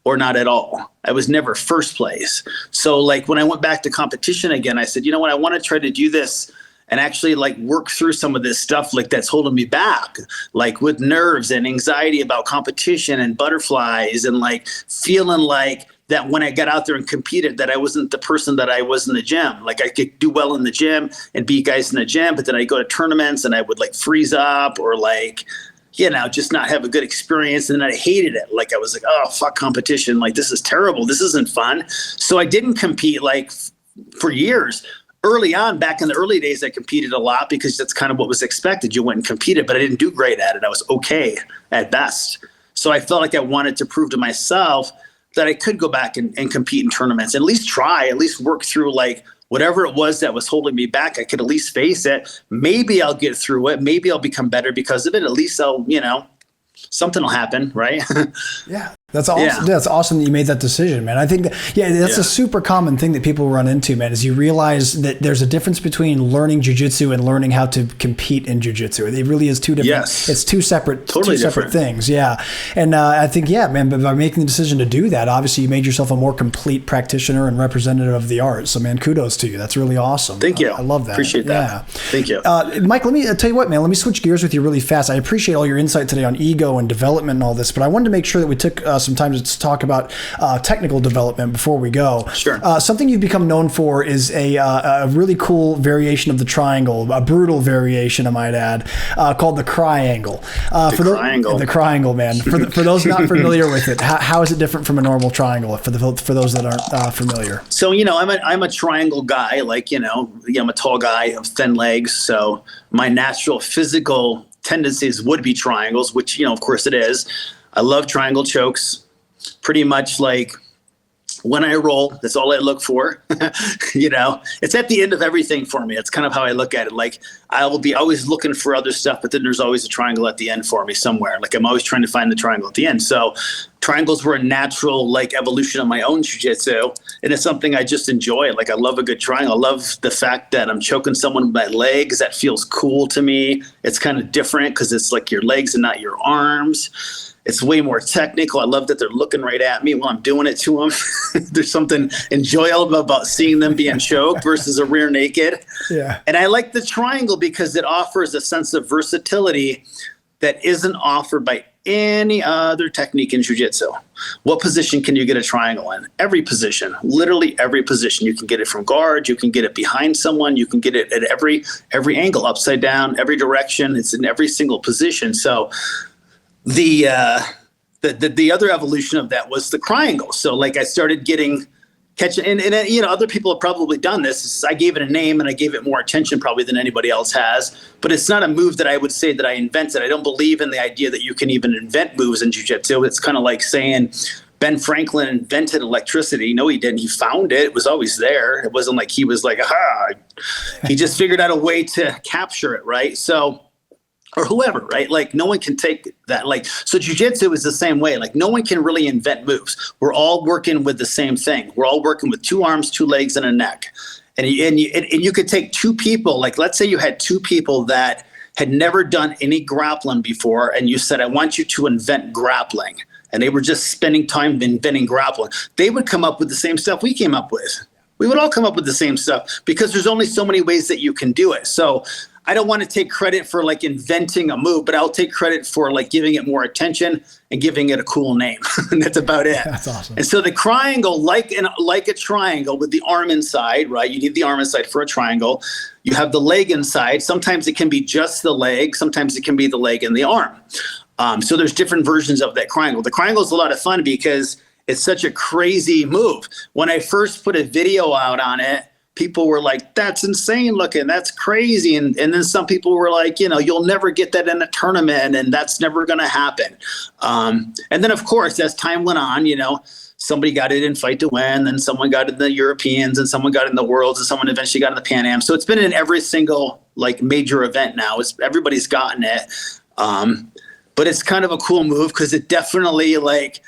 or not at all. I was never first place. So like when I went back to competition again, I said, you know what, I want to try to do this and actually like work through some of this stuff like that's holding me back, like with nerves and anxiety about competition and butterflies, and like feeling like that when I got out there and competed, that I wasn't the person that I was in the gym. Like I could do well in the gym and beat guys in the gym, but then I go to tournaments and I would like freeze up or like, you know, just not have a good experience. And then I hated it. Like I was like, oh, fuck competition. Like this is terrible. This isn't fun. So I didn't compete like for years. Early on, back in the early days, I competed a lot because that's kind of what was expected. You went and competed, but I didn't do great at it. I was okay at best. So I felt like I wanted to prove to myself that I could go back and compete in tournaments, at least try, at least work through like whatever it was that was holding me back. I could at least face it. Maybe I'll get through it. Maybe I'll become better because of it. At least I'll, you know, something will happen, right? Yeah. That's awesome. Yeah. That's awesome that you made that decision, man. I think that's a super common thing that people run into, man, is you realize that there's a difference between learning jiu-jitsu and learning how to compete in jiu-jitsu. It really is two different, it's two separate things. Yeah. And I think, man, but by making the decision to do that, obviously you made yourself a more complete practitioner and representative of the art. So man, kudos to you. That's really awesome. Thank you. I love that. Appreciate that. Yeah. Thank you. Mike, let me tell you what, man, let me switch gears with you really fast. I appreciate all your insight today on ego and development and all this, but I wanted to make sure that we took some time to talk about technical development before we go. Sure. Something you've become known for is a really cool variation of the triangle, a brutal variation, I might add, called the triangle. The triangle, man. For those not familiar with it, how is it different from a normal triangle? For those that aren't familiar. So I'm a triangle guy. Like I'm a tall guy of thin legs. So my natural physical tendencies would be triangles, which of course it is. I love triangle chokes. Pretty much like when I roll, that's all I look for. It's at the end of everything for me. It's kind of how I look at it. Like I will be always looking for other stuff, but then there's always a triangle at the end for me somewhere. Like I'm always trying to find the triangle at the end. So triangles were a natural like evolution of my own jiu-jitsu. And it's something I just enjoy. Like I love a good triangle. I love the fact that I'm choking someone with my legs. That feels cool to me. It's kind of different because it's like your legs and not your arms. It's way more technical. I love that they're looking right at me while I'm doing it to them. There's something enjoyable about seeing them being choked versus a rear naked. Yeah. And I like the triangle because it offers a sense of versatility that isn't offered by any other technique in jiu-jitsu. What position can you get a triangle in? Every position, literally every position. You can get it from guard, you can get it behind someone, you can get it at every angle, upside down, every direction. It's in every single position. So the other evolution of that was the triangle. So like I started catching, and other people have probably done this. I gave it a name and I gave it more attention probably than anybody else has, but it's not a move that I would say that I invented. I don't believe in the idea that you can even invent moves in jiu-jitsu. It's kind of like saying Ben Franklin invented electricity. No, he didn't. He found it. It was always there. It wasn't like he was like, aha. He just figured out a way to capture it, right? So, or whoever, right? Like no one can take that. Like, so jiu-jitsu is the same way. Like no one can really invent moves. We're all working with the same thing. We're all working with 2 arms, 2 legs, and a neck. And you could take 2 people, like let's say you had 2 people that had never done any grappling before, and you said, I want you to invent grappling. And they were just spending time inventing grappling. They would come up with the same stuff we came up with. We would all come up with the same stuff because there's only so many ways that you can do it. So I don't want to take credit for like inventing a move, but I'll take credit for like giving it more attention and giving it a cool name. And that's about it. That's awesome. And so the triangle, like a triangle with the arm inside, right? You need the arm inside for a triangle. You have the leg inside. Sometimes it can be just the leg. Sometimes it can be the leg and the arm. So there's different versions of that triangle. The triangle is a lot of fun because it's such a crazy move. When I first put a video out on it, people were like, that's insane looking. That's crazy. And then some people were like, you'll never get that in a tournament and that's never going to happen. And then, of course, as time went on, somebody got it in Fight to Win, then someone got it in the Europeans, and someone got it in the Worlds, and someone eventually got it in the Pan Am. So it's been in every single like major event now. Everybody's gotten it. But it's kind of a cool move because it definitely like,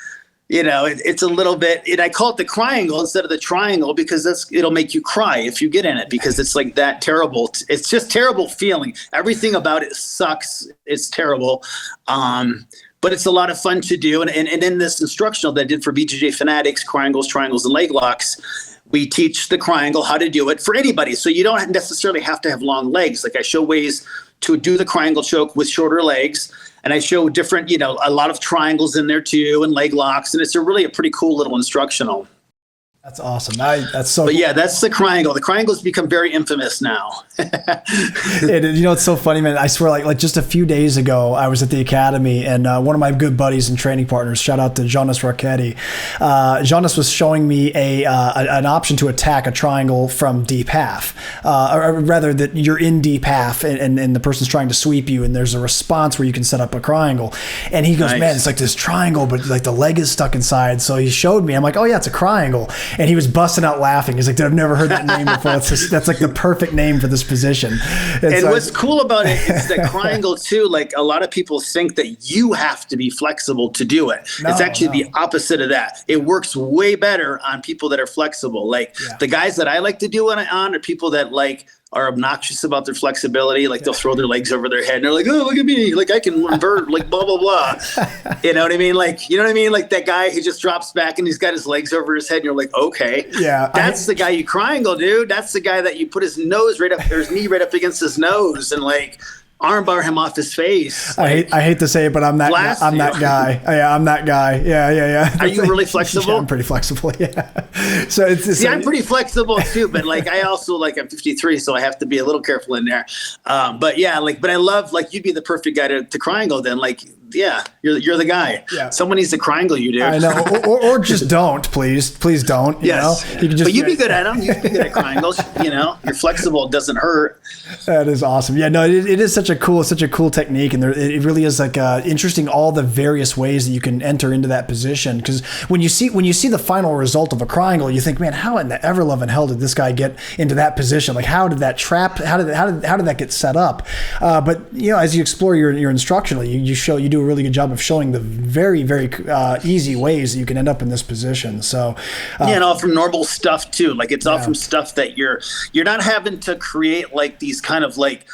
it's a little bit, and I call it the triangle instead of the triangle because it'll make you cry if you get in it, because it's like that terrible. It's just terrible feeling. Everything about it sucks. It's terrible. But it's a lot of fun to do. And in this instructional that I did for BJJ Fanatics, triangles, and leg locks, we teach the triangle, how to do it for anybody. So you don't necessarily have to have long legs. Like I show ways to do the triangle choke with shorter legs. And I show different, a lot of triangles in there too, and leg locks. And it's really a pretty cool little instructional. That's awesome. That's so. But yeah, that's the triangle. The triangle's become very infamous now. It's so funny, man. I swear, like just a few days ago, I was at the academy, and one of my good buddies and training partners, shout out to Jonas Rocchetti. Jonas was showing me an option to attack a triangle from deep half, or rather that you're in deep half, and the person's trying to sweep you, and there's a response where you can set up a triangle. And he goes, nice. Man, it's like this triangle, but like the leg is stuck inside. So he showed me. I'm like, oh yeah, it's a triangle. And he was busting out laughing. He's like, I've never heard that name before. That's like the perfect name for this position. And so what's cool about it is that triangle too, like a lot of people think that you have to be flexible to do it. It's actually the opposite of that. It works way better on people that are flexible. Like the guys that I like to do it on are people that like are obnoxious about their flexibility. Like they'll throw their legs over their head and they're like, oh, look at me. Like I can invert, like blah, blah, blah. You know what I mean? Like, you know what I mean? Like that guy who just drops back and he's got his legs over his head and you're like, okay. Yeah. That's the guy you triangle, dude. That's the guy that you put his nose right up, or his knee right up against his nose and like armbar him off his face. I hate to say it, but I'm that guy. I'm that guy. I'm that guy. Yeah. Are you really flexible? Yeah, I'm pretty flexible. Yeah. So it's I'm pretty flexible too, but like I also like I'm 53, so I have to be a little careful in there. But yeah, but I love like you'd be the perfect guy to triangle then. Like yeah, you're the guy. Yeah. Someone needs to triangle you, dude. I know, or just don't, please don't. Yes. You can just. But you'd be good at them. You'd be good at triangles. You're flexible. It doesn't hurt. That is awesome. Yeah, no, it is such a cool technique, and it really is like interesting all the various ways that you can enter into that position. Because when you see the final result of a triangle, you think, man, how in the ever loving hell did this guy get into that position? Like, how did that trap? How did that get set up? But as you explore your instructional, you do a really good job of showing the very, very easy ways that you can end up in this position. So and all from normal stuff too. Like it's all from stuff that you're not having to create like these kind of like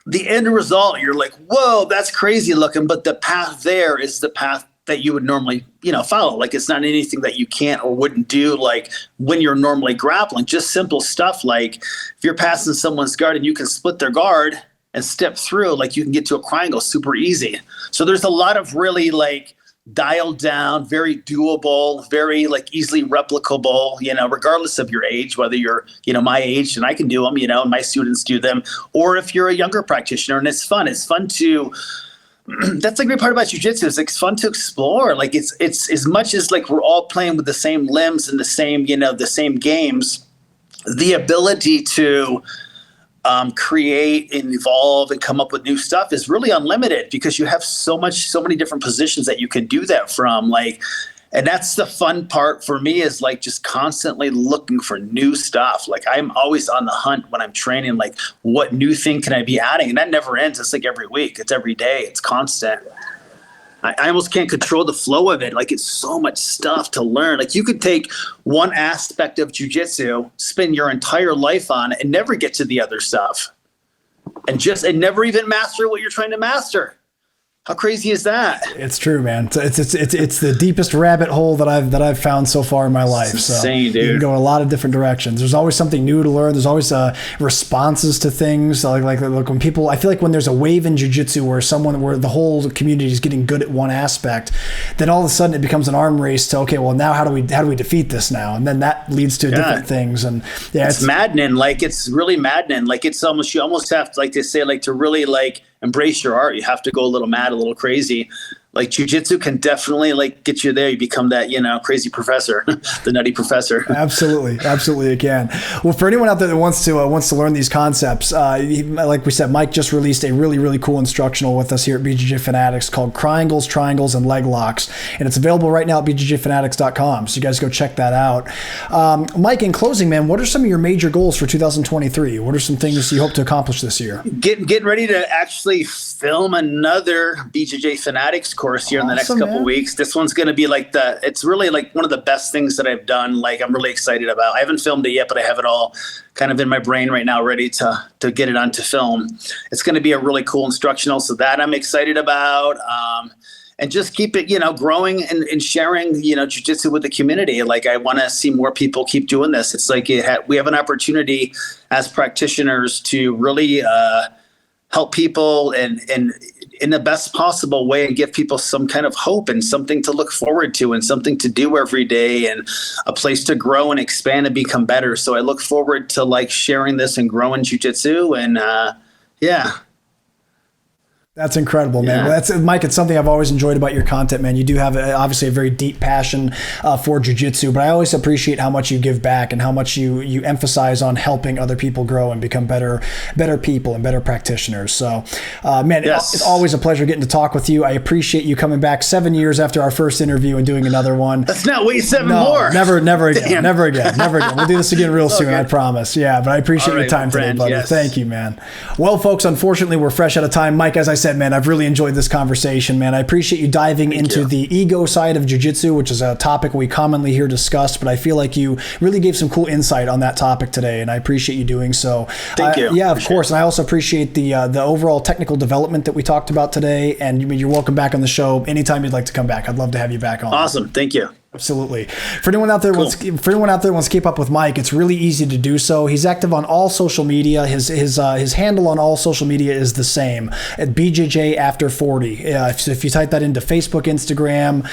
the end result. You're like, whoa, that's crazy looking, but the path there is the path that you would normally follow. Like it's not anything that you can't or wouldn't do like when you're normally grappling. Just simple stuff like if you're passing someone's guard and you can split their guard and step through, like you can get to a triangle super easy. So there's a lot of really like dialed down, very doable, very like easily replicable, regardless of your age, whether you're, my age and I can do them, and my students do them, or if you're a younger practitioner and it's fun. It's fun to, that's the great part about jiu-jitsu. It's fun to explore. Like it's as much as like we're all playing with the same limbs and the same, the same games, the ability to create and evolve and come up with new stuff is really unlimited because you have so many different positions that you can do that from. Like, and that's the fun part for me is like just constantly looking for new stuff. Like I'm always on the hunt when I'm training, like what new thing can I be adding? And that never ends. It's like every week, it's every day, it's constant. I almost can't control the flow of it. Like it's so much stuff to learn. Like you could take one aspect of jiu-jitsu, spend your entire life on it and never get to the other stuff and never even master what you're trying to master. How crazy is that? It's true, man. It's the deepest rabbit hole that I've found so far in my life. It's insane, dude. You can go in a lot of different directions. There's always something new to learn. There's always responses to things. Like when people, I feel like when there's a wave in jiu-jitsu where the whole community is getting good at one aspect, then all of a sudden it becomes an arm race to, okay, well now how do we defeat this now? And then that leads to different things. And it's maddening. Like it's really maddening. Like it's almost, you almost have to, like they say, like to really like embrace your art, you have to go a little mad, a little crazy. Like jiu-jitsu can definitely like get you there. You become that, crazy professor, the nutty professor. Absolutely it can. Well, for anyone out there that wants to learn these concepts, like we said, Mike just released a really, really cool instructional with us here at BJJ Fanatics called Triangles, and Leg Locks, and it's available right now at BJJFanatics.com. So you guys go check that out. Mike, in closing, man, what are some of your major goals for 2023? What are some things you hope to accomplish this year? Getting ready to actually film another BJJ Fanatics course here in the next couple weeks. This one's going to be it's really like one of the best things that I've done. Like, I'm really excited about. I haven't filmed it yet, but I have it all kind of in my brain right now, ready to get it onto film. It's going to be a really cool instructional. So that I'm excited about. And just keep it, growing and sharing, jiu-jitsu with the community. Like, I want to see more people keep doing this. It's like we have an opportunity as practitioners to really help people and in the best possible way, and give people some kind of hope and something to look forward to and something to do every day and a place to grow and expand and become better. So I look forward to sharing this and growing jiu-jitsu and That's incredible, man. Well, Mike, it's something I've always enjoyed about your content, man. You do have obviously a very deep passion for jiu-jitsu, but I always appreciate how much you give back and how much you emphasize on helping other people grow and become better people and better practitioners. So, man, it's always a pleasure getting to talk with you. I appreciate you coming back 7 years after our first interview and doing another one. Let's not wait seven more. Never again. Never again. We'll do this again real soon, I promise. Yeah, but I appreciate your time today, buddy. Yes. Thank you, man. Well, folks, unfortunately, we're fresh out of time. Mike, as I said, man, I've really enjoyed this conversation, man. I appreciate you diving into the ego side of jiu-jitsu, which is a topic we commonly hear discussed, but I feel like you really gave some cool insight on that topic today, and I appreciate you doing so. Thank you. Yeah, of course. And I also appreciate the overall technical development that we talked about today, and you're welcome back on the show anytime you'd like to come back. I'd love to have you back on. Awesome. Thank you. Absolutely. For anyone out there who wants to keep up with Mike, it's really easy to do so. He's active on all social media. His handle on all social media is the same at BJJ After 40. So if you type that into Facebook, Instagram,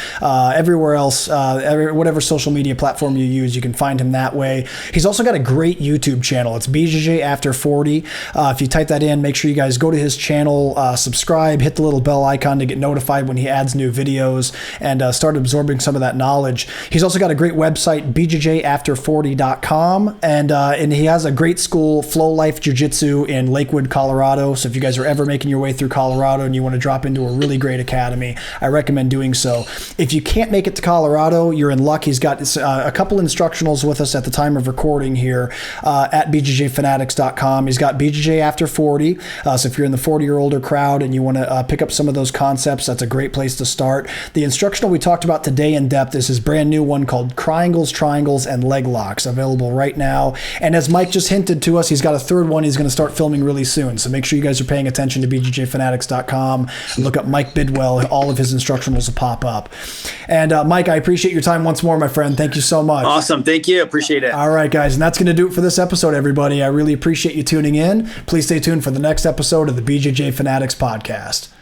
everywhere else, whatever social media platform you use, you can find him that way. He's also got a great YouTube channel. It's BJJ After 40. If you type that in, make sure you guys go to his channel, subscribe, hit the little bell icon to get notified when he adds new videos, and start absorbing some of that knowledge. He's also got a great website, bjjafter40.com, and he has a great school, Flow Life Jiu-Jitsu in Lakewood, Colorado. So if you guys are ever making your way through Colorado and you want to drop into a really great academy, I recommend doing so. If you can't make it to Colorado, you're in luck. He's got a couple instructionals with us at the time of recording here at bjjfanatics.com. He's got BJJ After 40. So if you're in the 40 or older crowd and you want to pick up some of those concepts, that's a great place to start. The instructional we talked about today in depth is his brand new one called Triangles, and Leg Locks, available right now. And as Mike just hinted to us, he's got a third one he's going to start filming really soon. So make sure you guys are paying attention to bjjfanatics.com and look up Mike Bidwell. All of his instructionals will pop up. And Mike, I appreciate your time once more, my friend. Thank you so much. Awesome. Thank you. Appreciate it. All right, guys. And that's going to do it for this episode, everybody. I really appreciate you tuning in. Please stay tuned for the next episode of the BJJ Fanatics Podcast.